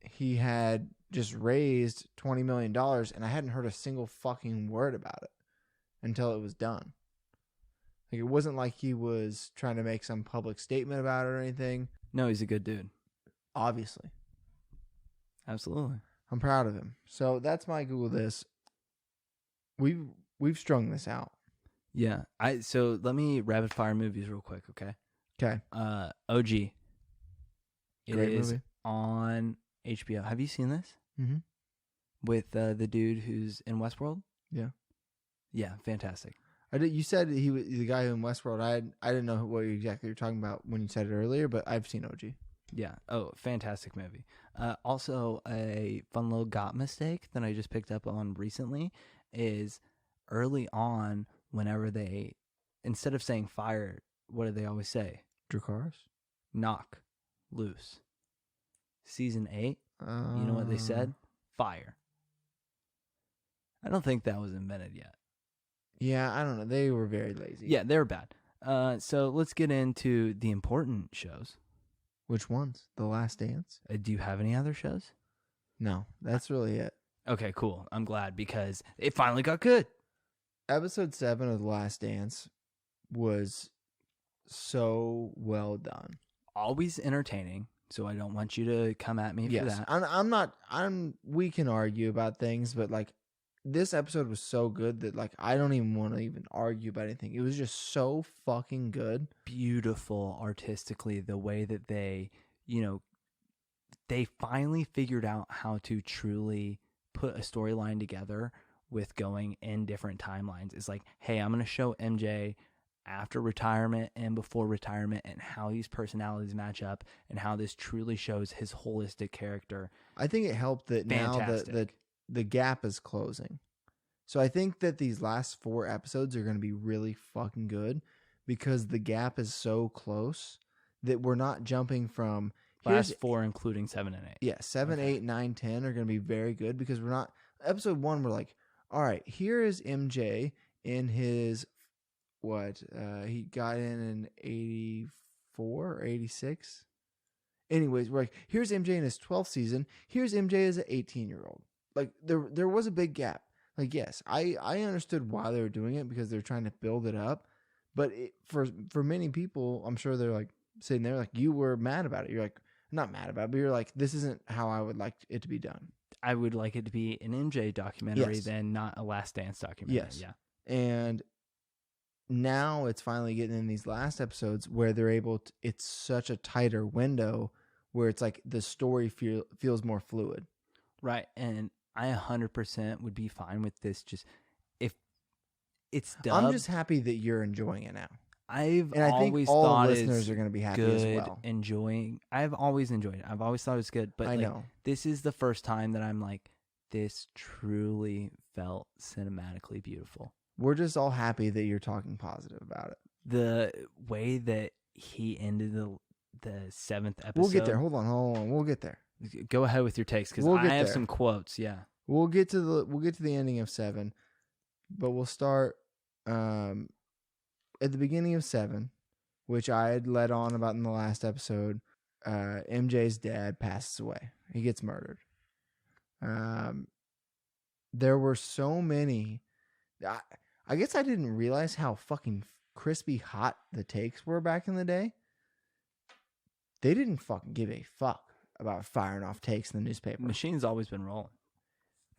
he had just raised $20 million, and I hadn't heard a single fucking word about it until it was done. Like, it wasn't like he was trying to make some public statement about it or anything. No, he's a good dude. Obviously. Absolutely. I'm proud of him. So that's my Google this. We've strung this out. Yeah. So let me rapid fire movies real quick, okay? Okay. OG. It Great is movie. on HBO. Have you seen this? Mm-hmm. With the dude who's in Westworld? Yeah. Yeah, fantastic. You said he was the guy in Westworld. I didn't know what exactly you're talking about when you said it earlier, but I've seen OG. Yeah. Oh, fantastic movie. Also, a fun little got mistake that I just picked up on recently is early on, whenever they, instead of saying fire, what do they always say? Dracarys? Knock loose. Season 8, you know what they said? Fire. I don't think that was invented yet. Yeah, I don't know. They were very lazy. Yeah, they were bad. So let's get into the important shows. Which ones? The Last Dance? Do you have any other shows? No, that's really it. Okay, cool. I'm glad because it finally got good. Episode 7 of The Last Dance was so well done. Always entertaining, so I don't want you to come at me for that. I'm not. We can argue about things, but like this episode was so good that like I don't even want to even argue about anything. It was just so fucking good. Beautiful artistically, the way that they, they finally figured out how to truly put a storyline together with going in different timelines. It's like, hey, I'm going to show MJ after retirement and before retirement and how these personalities match up and how this truly shows his holistic character. I think it helped that Fantastic. now the gap is closing. So I think that these last 4 episodes are going to be really fucking good because the gap is so close that we're not jumping from Last 4 including 7 and 8. Yeah, 7, Okay. 8, 9, 10 are going to be very good because we're not episode 1 we're like, all right, here is MJ in his he got in 84 or 86. Anyways, we're like, here's MJ in his 12th season. Here's MJ as an 18-year-old. Like there was a big gap. Like, yes, I understood why they were doing it because they're trying to build it up. But for many people, I'm sure they're like sitting there like you were mad about it. You're like, not mad about it, but you're like, this isn't how I would like it to be done. I would like it to be an MJ documentary Yes. than not a Last Dance documentary. Yes. Yeah. And now it's finally getting in these last episodes where they're able to, it's such a tighter window where it's like the story feels more fluid. Right. And I 100% would be fine with this. Just if it's dubbed. I'm just happy that you're enjoying it now. I think always all thought it's listeners are going to be happy good, as well. I've always enjoyed it. I've always thought it was good. But I know. This is the first time that I'm like, this truly felt cinematically beautiful. We're just all happy that you're talking positive about it. The way that he ended the 7th episode. We'll get there. Hold on. We'll get there. Go ahead with your takes because We'll I get have there. some quotes. Yeah. We'll get to the ending of 7, but we'll start at the beginning of 7, which I had led on about in the last episode. MJ's dad passes away. He gets murdered. There were so many. I guess I didn't realize how fucking crispy hot the takes were back in the day. They didn't fucking give a fuck about firing off takes in the newspaper. Machine's always been rolling.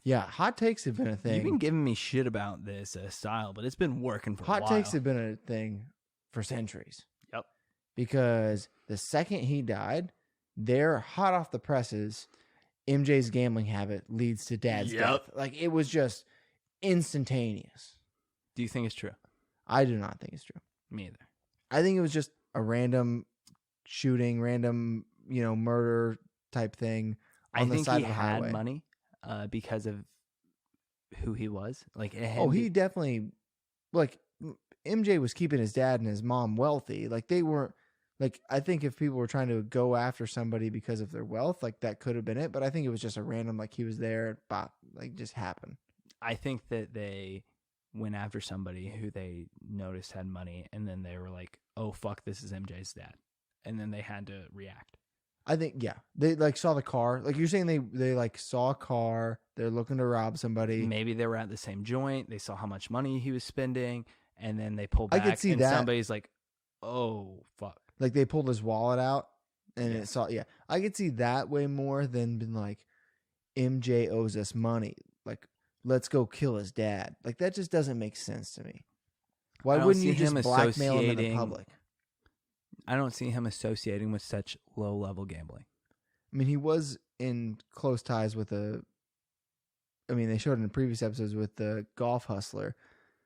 Yeah, hot takes have been a thing. You've been giving me shit about this style, but it's been working for a while. Hot takes have been a thing for centuries. Yep. Because the second he died, they're hot off the presses. MJ's gambling habit leads to dad's death. Like, it was just instantaneous. Do you think it's true? I do not think it's true. Me either. I think it was just a random shooting, random, murder type thing on the side of the highway. Had money because of who he was. Like, he definitely, like, MJ was keeping his dad and his mom wealthy. Like, they weren't, Like, I think if people were trying to go after somebody because of their wealth, like, that could have been it. But I think it was just a random, like, he was there, bop, like, just happened. I think that they went after somebody who they noticed had money, and then they were like, "Oh fuck, this is MJ's dad," and then they had to react. I think, yeah. They, like, saw the car. Like, you're saying they like, saw a car. They're looking to rob somebody. Maybe they were at the same joint. They saw how much money he was spending, and then they pulled I back. could see and that. Somebody's like, "Oh fuck." Like, they pulled his wallet out, and Yeah. it saw, yeah. I could see that way more than been like, MJ owes us money. Like, let's go kill his dad. Like, that just doesn't make sense to me. Why I don't wouldn't you see just him blackmail him in the associating- public? I don't see him associating with such low level gambling. I mean, he was in close ties with they showed in previous episodes with the golf hustler.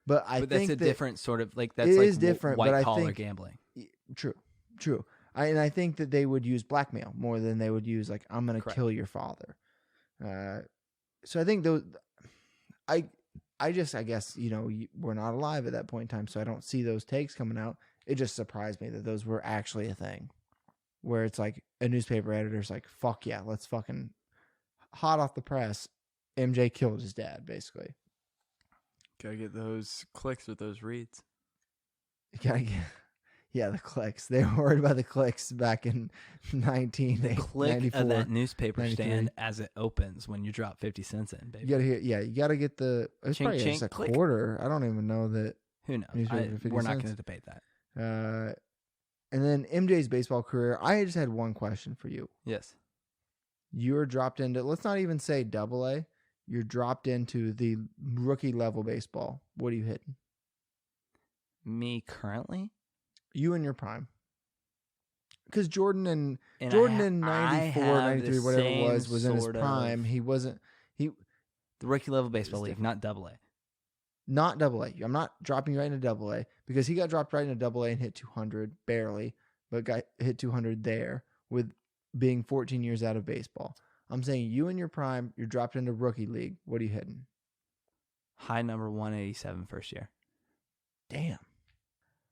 But I But think that's a different sort of like that's it like is different, but white I collar think- gambling. True. And I think that they would use blackmail more than they would use, like, I'm going to Correct. kill your father. So I think those, I guess, we're not alive at that point in time, so I don't see those takes coming out. It just surprised me that those were actually a thing. Where it's like a newspaper editor's like, fuck yeah, let's fucking, hot off the press, MJ killed his dad, basically. Gotta get those clicks with those reads. You gotta get, yeah, the clicks. They were worried about the clicks back in Click 1994. of that newspaper 93. stand as it opens when you drop 50 cents in, baby. You gotta hear, yeah, you gotta get the, it's Chink, probably chink, just a click. quarter. I don't even know that. Who knows? Newspaper for 50 We're not cents. going to debate that. And then MJ's baseball career, I just had one question for you. Yes. You're dropped into, let's not even say double A, you're dropped into the rookie level baseball. What are you hitting? Me currently? You in your prime. Because Jordan in And 94, have 93, the whatever it same was in his sort of- prime. He wasn't, The rookie level baseball It's league, not double A. not double A. I'm not dropping you right into double A because he got dropped right into double A and hit 200 barely, but got hit 200 there with being 14 years out of baseball. I'm saying you in your prime, you're dropped into rookie league. What are you hitting? High number 187 first year. Damn.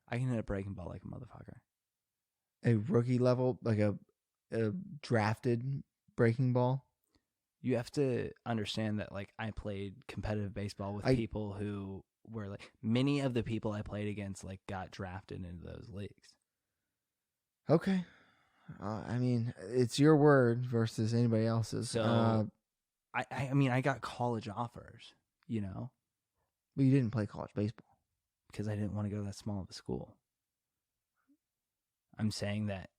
I can hit a breaking ball like a motherfucker. A rookie level, like a drafted breaking ball. You have to understand that, like, I played competitive baseball with people who were like, many of the people I played against, like, got drafted into those leagues. Okay. I mean, it's your word versus anybody else's. So, I mean, I got college offers, you know, but you didn't play college baseball. because I didn't want to go to that small of a school. I'm saying that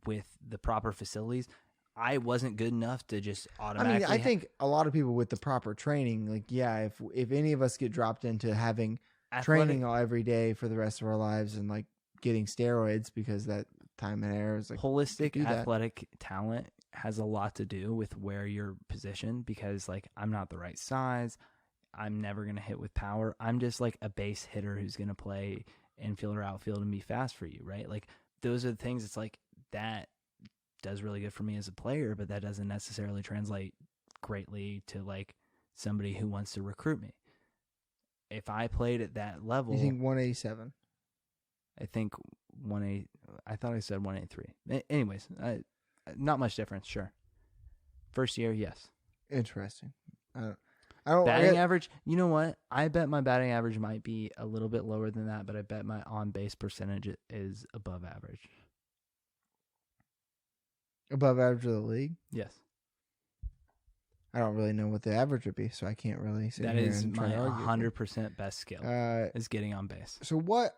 with the proper facilities, I wasn't good enough to just automatically. I think a lot of people with the proper training, like, yeah, if any of us get dropped into having training all every day for the rest of our lives and like getting steroids because that time and era is like holistic do that. athletic talent has a lot to do with where you're positioned, because like I'm not the right size. I'm never going to hit with power. I'm just like a base hitter who's going to play infield or outfield and be fast for you, right? Like those are the things. It's like that does really good for me as a player, but that doesn't necessarily translate greatly to like somebody who wants to recruit me. If I played at that level, you think 187? I think 180. I thought I said 183. Anyways, not much difference. Sure. First year, yes. Interesting. I don't Batting average. You know what? I bet my batting average might be a little bit lower than that, but I bet my on base percentage is above average. above average of the league. Yes. I don't really know what the average would be, so I can't really say That is my 100% best skill is getting on base. So what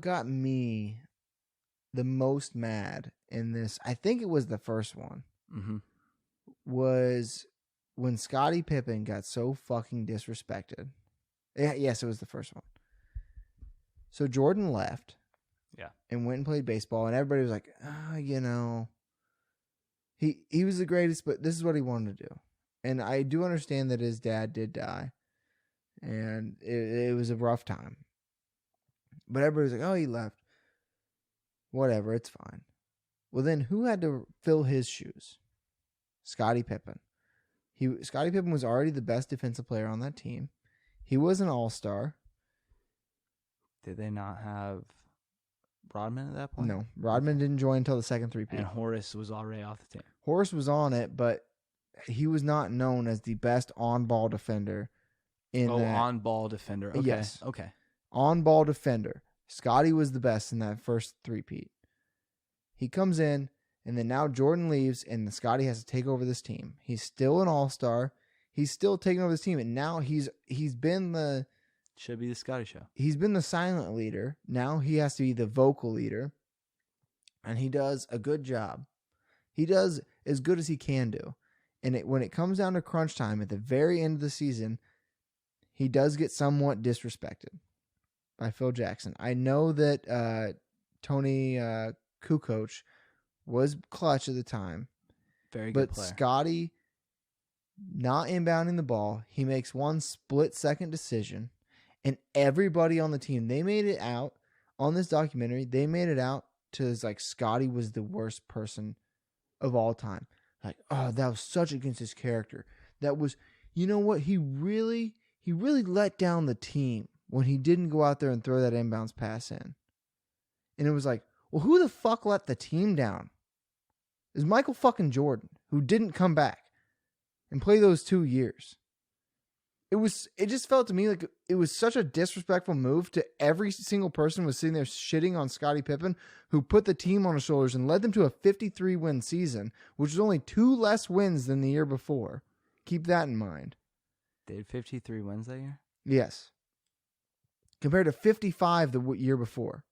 got me the most mad in this, I think it was the first one, was when Scottie Pippen got so fucking disrespected. Yes, it was the first one. So Jordan left. Yeah. And went and played baseball, and everybody was like, he was the greatest, but this is what he wanted to do. And I do understand that his dad did die, and it was a rough time. But everybody was like, oh, he left. Whatever, it's fine. Well, then who had to fill his shoes? Scottie Pippen. Scottie Pippen was already the best defensive player on that team. He was an all-star. Did they not have Rodman at that point? No, Rodman didn't join until the second three-peat. And Horace was already off the team. Horace was on it, but he was not known as the best on-ball defender. On-ball defender. Okay. Yes. Okay. On-ball defender. Scotty was the best in that first three-peat. He comes in, and then now Jordan leaves, and Scotty has to take over this team. He's still an all-star. He's still taking over this team, and now he's been the... Should be the Scotty show. He's been the silent leader. Now he has to be the vocal leader, and he does a good job. He does as good as he can do. And when it comes down to crunch time at the very end of the season, he does get somewhat disrespected by Phil Jackson. I know that Tony Kukoc was clutch at the time. Very good but player. Scotty, not inbounding the ball, he makes one split-second decision, and everybody on the team, they made it out on this documentary. They made it out to like Scotty was the worst person of all time. Like, oh, that was such against his character. That was, you know what? He really let down the team when he didn't go out there and throw that inbounds pass in. And it was like, well, who the fuck let the team down? It was Michael fucking Jordan, who didn't come back and play those 2 years. It just felt to me like it was such a disrespectful move to every single person who was sitting there shitting on Scottie Pippen, who put the team on his shoulders and led them to a 53-win season, which was only 2 less wins than the year before. Keep that in mind. They had 53 wins that year? Yes. Compared to 55 the year before.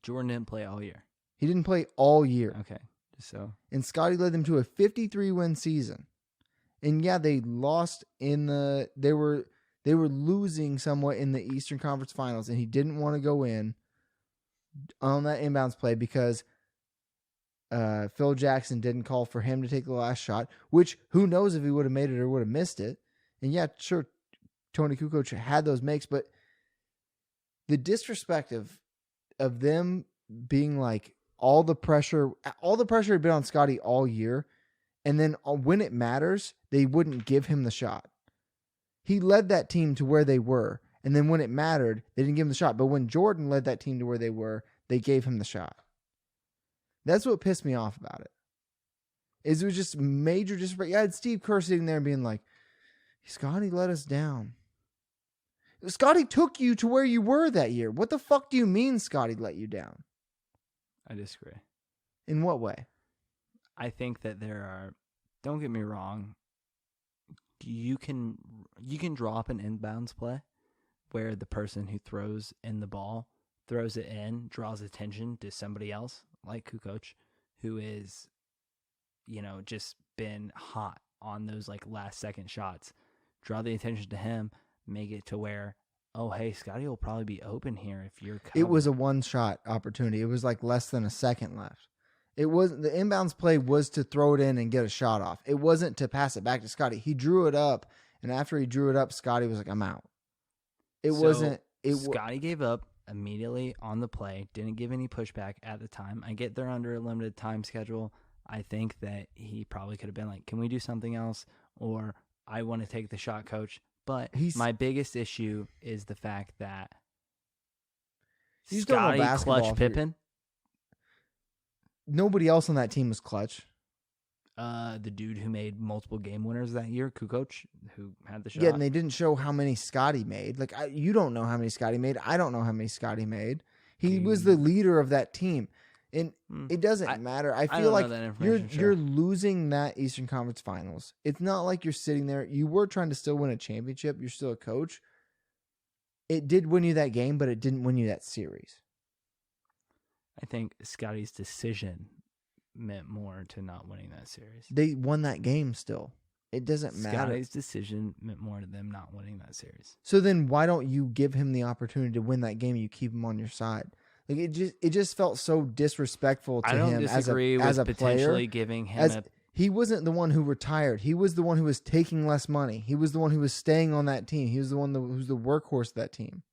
Jordan didn't play all year. He didn't play all year. Okay. So. And Scotty led them to a 53-win season. And yeah, they lost in they were losing somewhat in the Eastern Conference Finals, and he didn't want to go in on that inbounds play because Phil Jackson didn't call for him to take the last shot, which who knows if he would have made it or would have missed it. And yeah, sure, Tony Kukoc had those makes, but the disrespect of them being like all the pressure had been on Scotty all year. And then when it matters, they wouldn't give him the shot. He led that team to where they were. And then when it mattered, they didn't give him the shot. But when Jordan led that team to where they were, they gave him the shot. That's what pissed me off about it. It was just major disrespect. You had Steve Kerr sitting there and being like, Scotty let us down. Scotty took you to where you were that year. What the fuck do you mean Scotty let you down? I disagree. In what way? I think that there are, don't get me wrong, you can drop an inbounds play where the person who throws in the ball throws it in, draws attention to somebody else, like Kukoc, who is, just been hot on those like last second shots. Draw the attention to him, make it to where, oh, hey, Scotty will probably be open here if you're covered. It was a one-shot opportunity. It was like less than a second left. It wasn't, the inbounds play was to throw it in and get a shot off. It wasn't to pass it back to Scotty. He drew it up, and after he drew it up, Scotty was like, I'm out. Scotty gave up immediately on the play, didn't give any pushback at the time. I get they're under a limited time schedule. I think that he probably could have been like, can we do something else? Or I want to take the shot, coach. But my biggest issue is the fact that Scotty clutch Pippen. Nobody else on that team was clutch. The dude who made multiple game winners that year, Kukoc, who had the shot. Yeah, and they didn't show how many Scotty made. Like, you don't know how many Scotty made. I don't know how many Scotty made. He was the leader of that team. And it doesn't matter. I feel like you're losing that Eastern Conference Finals. It's not like you're sitting there. You were trying to still win a championship. You're still a coach. It did win you that game, but it didn't win you that series. I think Scotty's decision meant more to not winning that series. They won that game still. It doesn't matter. Scotty's decision meant more to them not winning that series. So then why don't you give him the opportunity to win that game and you keep him on your side? Like it just felt so disrespectful to him as a player. I don't disagree with potentially giving him he wasn't the one who retired. He was the one who was taking less money. He was the one who was staying on that team. He was the one who was the workhorse of that team.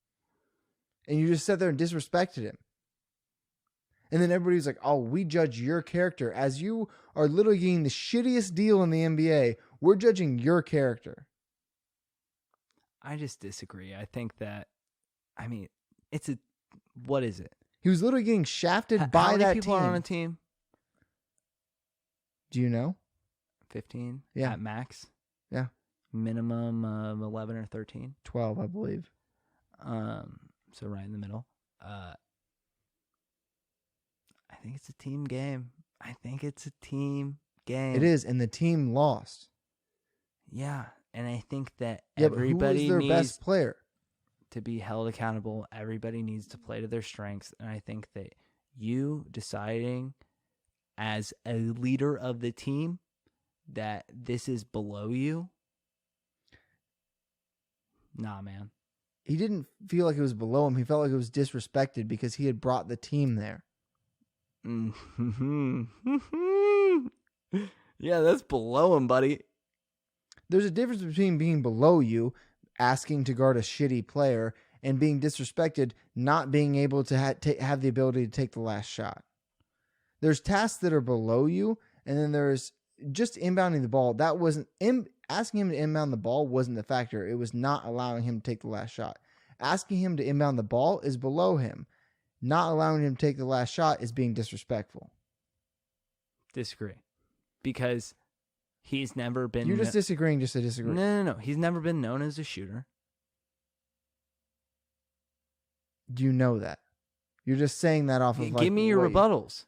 And you just sat there and disrespected him. And then everybody's like, oh, we judge your character. As you are literally getting the shittiest deal in the NBA, we're judging your character. I just disagree. I think that, what is it? He was literally getting shafted How by many that people team. are on a team? Do you know? 15 Yeah. at max. Yeah. Minimum 11 or 13. 12, I believe. So right in the middle. I think it's a team game. It is, and the team lost. Yeah, and I think that Yeah, but everybody who is their needs best player? to be held accountable. Everybody needs to play to their strengths, and I think that you deciding as a leader of the team that this is below you, nah, man. He didn't feel like it was below him. He felt like it was disrespected because he had brought the team there. Yeah, that's below him, buddy. There's a difference between being below you, asking to guard a shitty player, and being disrespected, not being able to have the ability to take the last shot. There's tasks that are below you, and then there's just inbounding the ball. That wasn't asking him to inbound the ball wasn't the factor. It was not allowing him to take the last shot. Asking him to inbound the ball is below him. Not allowing him to take the last shot is being disrespectful. Disagree. Because he's never been... You're just disagreeing just to disagree. No. He's never been known as a shooter. Do you know that? You're just saying that off of Give me your rebuttals.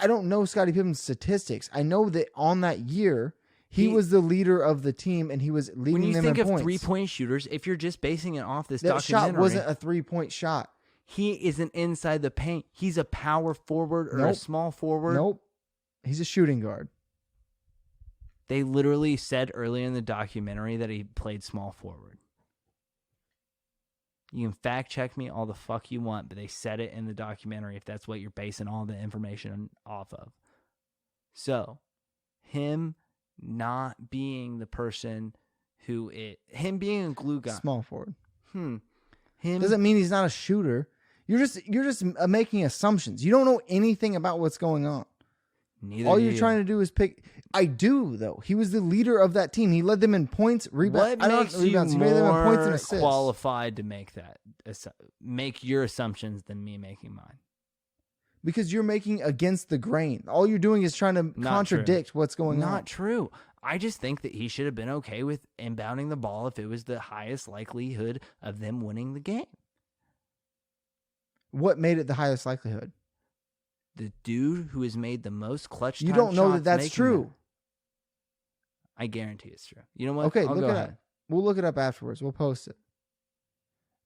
I don't know Scottie Pippen's statistics. I know that on that year, he was the leader of the team and he was leading them in points. When you think of three-point shooters, if you're just basing it off this that documentary... shot wasn't a three-point shot. He isn't inside the paint. He's a power forward or a small forward. Nope. He's a shooting guard. They literally said earlier in the documentary that he played small forward. You can fact check me all the fuck you want, but they said it in the documentary if that's what you're basing all the information off of. So, him not being the person him being a glue guy. Small forward. Him doesn't mean he's not a shooter. You're just making assumptions. You don't know anything about what's going on. Neither all you're trying to do is pick. I do though. He was the leader of that team. He led them in points, rebounds. What makes you He made them in points and more assists. qualified to make your assumptions than me making mine? Because you're making against the grain. All you're doing is trying to contradict what's going on. Not true. I just think that he should have been okay with inbounding the ball if it was the highest likelihood of them winning the game. What made it the highest likelihood? The dude who has made the most clutch time You don't know shots that that's making true. them. I guarantee it's true. You know what? Okay, I'll look go it ahead. up. We'll look it up afterwards. We'll post it.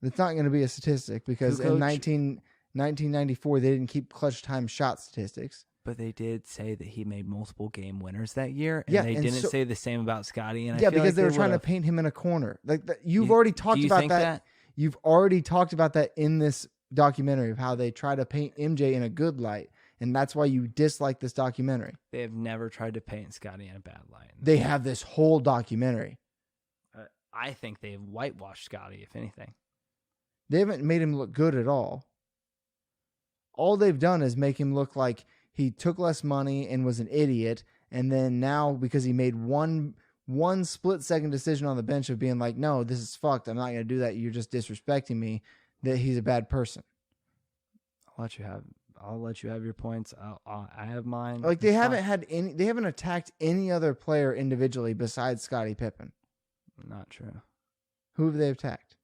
It's not going to be a statistic because Who in coach? 1994 they didn't keep clutch time shot statistics. But they did say that he made multiple game winners that year, and Yeah, they and didn't so- say the same about Scottie. And I Yeah, feel because like they were trying to would've. paint him in a corner. You've already talked Do you about think that. You've already talked about that in this documentary of how they try to paint MJ in a good light, and that's why you dislike this documentary. They have never tried to paint Scottie in a bad light. They have this whole documentary. I think they've whitewashed Scottie, if anything. They haven't made him look good at all. All they've done is make him look like he took less money and was an idiot, and then now because he made one split-second decision on the bench of being like, no, this is fucked, I'm not going to do that, you're just disrespecting me, that he's a bad person. I'll let you have your points. I have mine. Like they It's haven't fine. they haven't attacked any other player individually besides Scottie Pippen. Not true. Who have they attacked?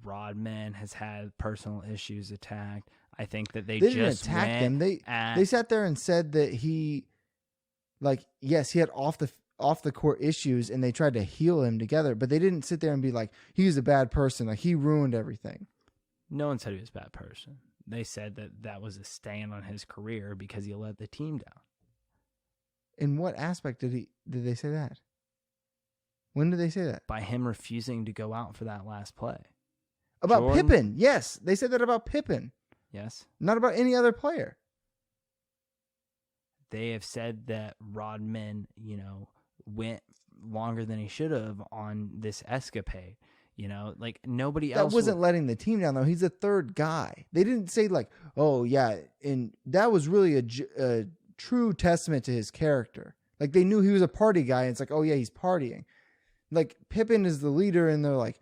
Rodman has had personal issues attacked. I think that they didn't just attack went them. They sat there and said that he, yes, he had off the court issues, and they tried to heal him together. But they didn't sit there and be like, he's a bad person, like he ruined everything. No one said he was a bad person. They said that was a stain on his career because he let the team down. In what aspect did they say that? When did they say that? By him refusing to go out for that last play. About Jordan? Pippen. Yes, they said that about Pippen. Yes. Not about any other player. They have said that Rodman, went longer than he should have on this escapade. Nobody else. That wasn't letting the team down, though. He's a third guy. They didn't say oh, yeah. And that was really a true testament to his character. They knew he was a party guy. And it's oh, yeah, he's partying. Pippen is the leader, and they're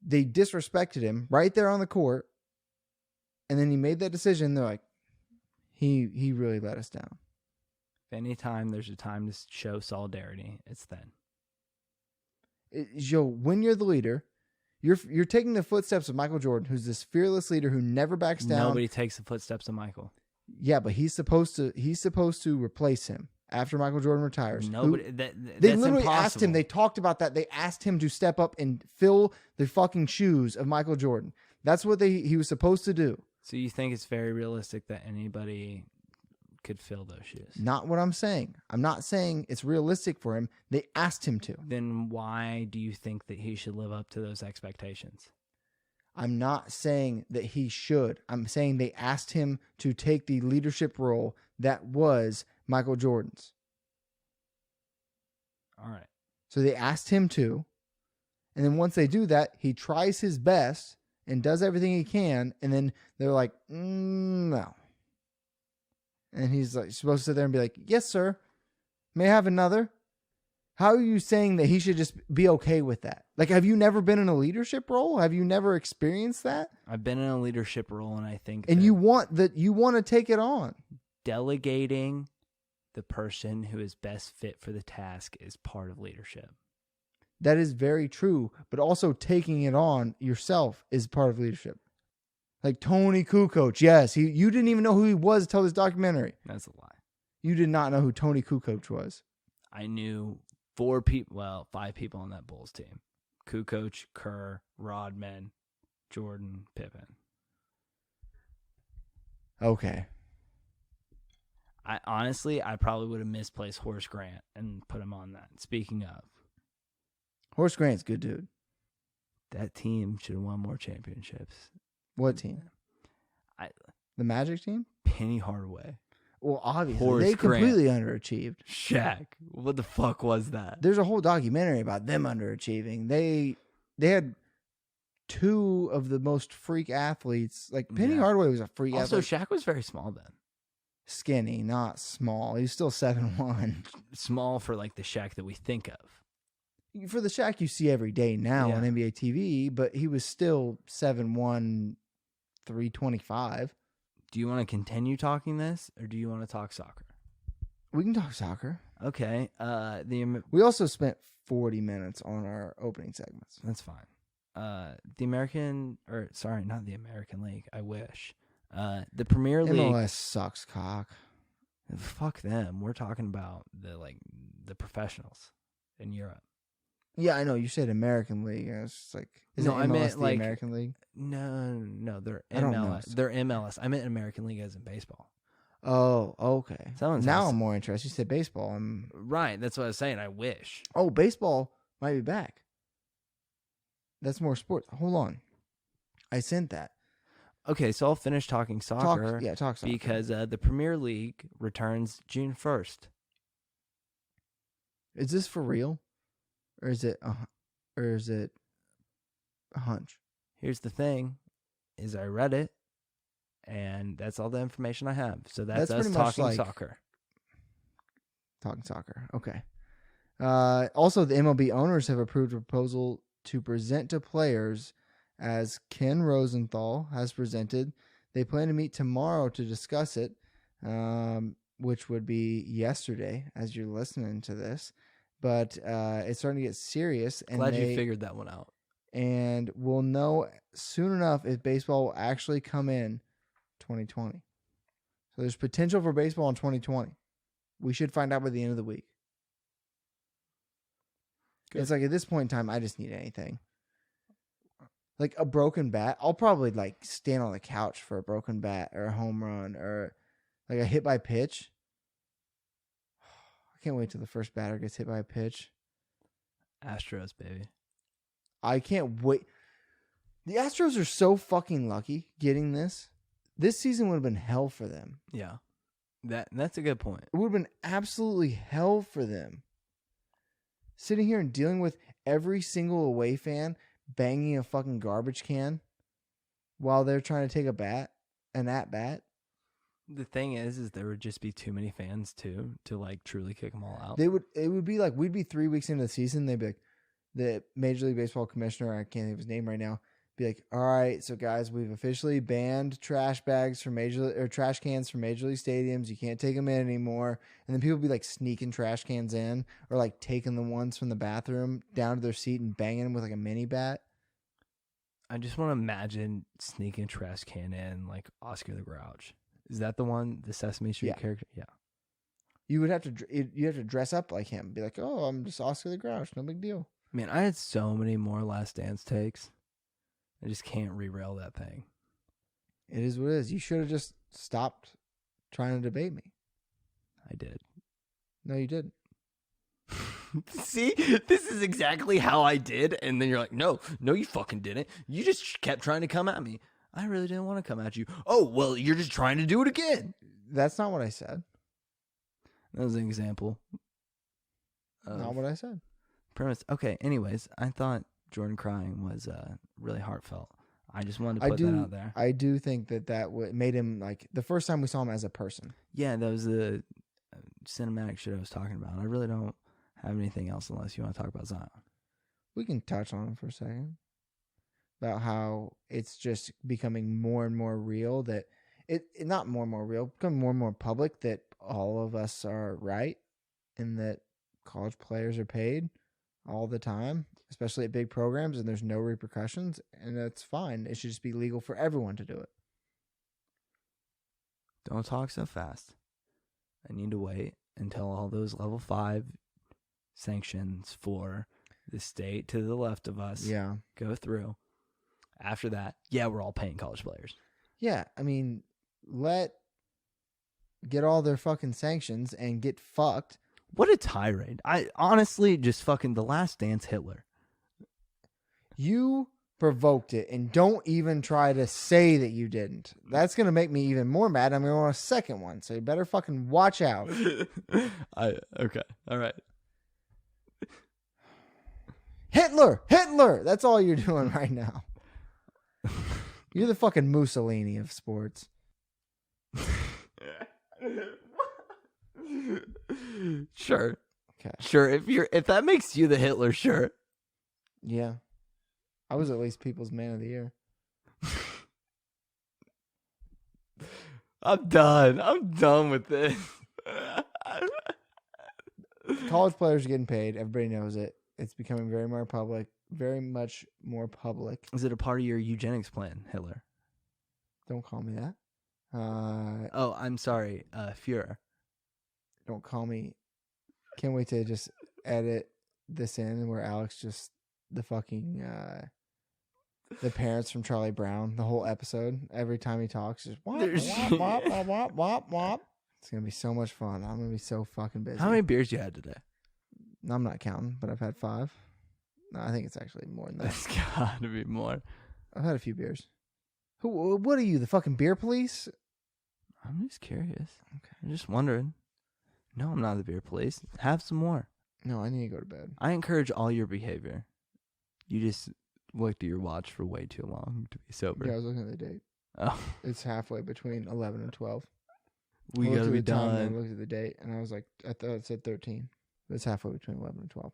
they disrespected him right there on the court. and then he made that decision. They're like, he really let us down. If any time there's a time to show solidarity, it's then. When you're the leader, you're taking the footsteps of Michael Jordan, who's this fearless leader who never backs down. Nobody takes the footsteps of Michael. Yeah, but he's supposed to replace him after Michael Jordan retires. Nobody. They That's literally impossible. asked him. They talked about that. They asked him to step up and fill the fucking shoes of Michael Jordan. That's what he was supposed to do. So you think it's very realistic that anybody could fill those shoes? Not what I'm saying. I'm not saying it's realistic for him. They asked him to. Then why do you think that he should live up to those expectations? I'm not saying that he should. I'm saying they asked him to take the leadership role that was Michael Jordan's. All right. So they asked him to. And then once they do that, he tries his best and does everything he can. And then they're like, no. And he's like supposed to sit there and be like, yes, sir. May I have another? How are you saying that he should just be okay with that? Like, have you never been in a leadership role? Have you never experienced that? I've been in a leadership role, and I think And that you want to take it on. delegating the person who is best fit for the task is part of leadership. That is very true, but also taking it on yourself is part of leadership. Like Tony Kukoc, yes, you didn't even know who he was until this documentary. That's a lie. You did not know who Tony Kukoc was. I knew 5 people on that Bulls team. Kukoc, Kerr, Rodman, Jordan, Pippen. Okay. I probably would have misplaced Horace Grant and put him on that. Speaking of, Horace Grant's a good dude. that team should have won more championships. What team? The Magic team? Penny Hardaway. Well, obviously. Horace they Grant. completely underachieved. Shaq. What the fuck was that? There's a whole documentary about them underachieving. They had two of the most freak athletes. Like Penny Yeah. Hardaway was a freak Also, athlete. Shaq was very small then. Skinny, not small. He was still 7'1". Small for like the Shaq that we think of. For the Shaq you see every day now on Yeah. NBA TV, but he was still 7'1", 325. Do you want to continue talking this, or do you want to talk soccer? We can talk soccer. Okay. We also spent 40 minutes on our opening segments. That's fine. The American, or sorry, not the American League. I wish. The Premier League. MLS sucks cock. Fuck them. We're talking about the professionals in Europe. Yeah, I know. You said American League. I was just like, is No, it MLS I meant, the like, American League? No, they're I don't know. MLS. They're MLS. I meant American League as in baseball. Oh, okay. Someone's Now awesome. I'm more interested. You said baseball. Right. That's what I was saying. I wish. Oh, baseball might be back. That's more sports. Hold on. I sent that. Okay, so I'll finish talking soccer. Talk soccer. Because the Premier League returns June 1st. Is this for real? Or is it a hunch? Here's the thing, is I read it, and that's all the information I have. So that's us pretty much talking like soccer. Talking soccer. Okay. Also, the MLB owners have approved a proposal to present to players as Ken Rosenthal has presented. They plan to meet tomorrow to discuss it, which would be yesterday as you're listening to this. But it's starting to get serious. And Glad you figured that one out. And we'll know soon enough if baseball will actually come in 2020. So there's potential for baseball in 2020. We should find out by the end of the week. Good. It's like at this point in time, I just need anything. Like a broken bat. I'll probably like stand on the couch for a broken bat or a home run or like a hit by pitch. I can't wait till the first batter gets hit by a pitch. Astros, baby. I can't wait. The Astros are so fucking lucky getting this. This season would have been hell for them. Yeah. That's a good point. It would have been absolutely hell for them. Sitting here and dealing with every single away fan banging a fucking garbage can while they're trying to take an at bat. The thing is there would just be too many fans too to like truly kick them all out. It would be like we'd be 3 weeks into the season. They'd be like, the Major League Baseball commissioner, I can't think of his name right now, Be like, all right, so guys, we've officially banned trash bags from trash cans from Major League stadiums. You can't take them in anymore. And then people be like sneaking trash cans in, or like taking the ones from the bathroom down to their seat and banging them with like a mini bat. I just want to imagine sneaking a trash can in like Oscar the Grouch. Is that the one, the Sesame Street character? Yeah. You would have to dress up like him. Be like, oh, I'm just Oscar the Grouch. No big deal. Man, I had so many more Last Dance takes. I just can't re-rail that thing. It is what it is. You should have just stopped trying to debate me. I did. No, you didn't. See, this is exactly how I did. And then you're like, no, you fucking didn't. You just kept trying to come at me. I really didn't want to come at you. Oh, well, you're just trying to do it again. That's not what I said. That was an example. Not what I said. Premise. Okay, anyways, I thought Jordan crying was really heartfelt. I just wanted to put that out there. I do think that made him, like, the first time we saw him as a person. Yeah, that was the cinematic shit I was talking about. I really don't have anything else unless you want to talk about Zion. We can touch on him for a second. About how it's just becoming more and more real that not more and more real, becoming more and more public that all of us are right and that college players are paid all the time, especially at big programs, and there's no repercussions, and that's fine. It should just be legal for everyone to do it. Don't talk so fast. I need to wait until all those level 5 sanctions for the state to the left of us go through. After that, we're all paying college players. Yeah, I mean, get all their fucking sanctions and get fucked. What a tirade. I honestly just fucking The Last Dance Hitler. You provoked it, and don't even try to say that you didn't. That's going to make me even more mad. I'm going to want a second one, so you better fucking watch out. Okay, all right. Hitler! That's all you're doing right now. You're the fucking Mussolini of sports. Sure. Okay. Sure. If that makes you the Hitler, sure. Yeah. I was at least People's Man of the Year. I'm done with this. College players are getting paid. Everybody knows it. It's becoming very much more public. Is it a part of your eugenics plan, Hitler? Don't call me that. Oh, I'm sorry, Führer. Don't call me. Can't wait to just edit this in where Alex just the fucking the parents from Charlie Brown, the whole episode. Every time he talks, just wop, wop, wop, wop, wop, wop. It's gonna be so much fun. I'm gonna be so fucking busy. How many beers you had today? I'm not counting, but I've had 5. No, I think it's actually more than that. That's gotta be more. I've had a few beers. What are you, the fucking beer police? I'm just curious. Okay. I'm just wondering. No, I'm not the beer police. Have some more. No, I need to go to bed. I encourage all your behavior. You just looked at your watch for way too long to be sober. Yeah, I was looking at the date. Oh. It's halfway between 11 and 12. We got to be done. I looked at the date, and I was like, I thought it said 13. But it's halfway between 11 and 12.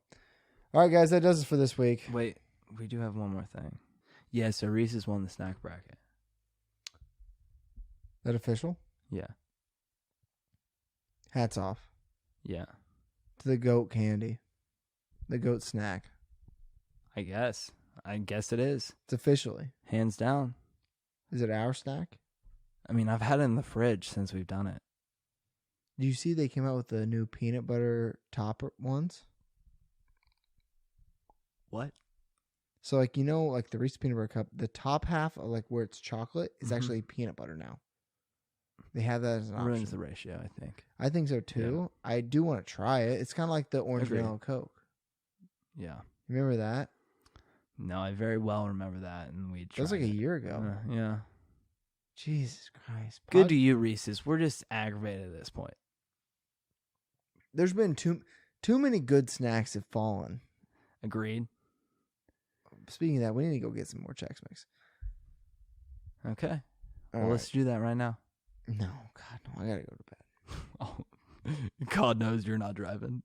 All right, guys, that does it for this week. Wait, we do have one more thing. Yeah, so Reese's won the snack bracket. That official? Yeah. Hats off. Yeah. To the goat candy. The goat snack. I guess it is. It's officially. Hands down. Is it our snack? I mean, I've had it in the fridge since we've done it. Do you see they came out with the new peanut butter top ones? What? So, like, like the Reese's peanut butter cup, the top half of like where it's chocolate is actually peanut butter now. They have that as an option. Ruins the ratio, I think. I think so too. Yeah. I do want to try it. It's kind of like the orange vanilla Coke. Yeah. Remember that? No, I very well remember that, and we. That was like a year ago. Yeah. Jesus Christ. Good to you, Reese's. We're just aggravated at this point. There's been too many good snacks have fallen. Agreed. Speaking of that, we need to go get some more Chex Mix. Okay. All well, let's do that right now. No, God, no. I gotta go to bed. Oh, God knows you're not driving.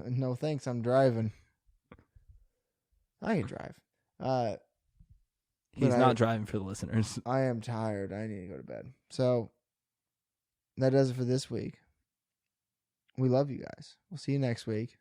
No, thanks. I'm driving. I can drive. He's But not driving for the listeners. I am tired. I need to go to bed. So that does it for this week. We love you guys. We'll see you next week.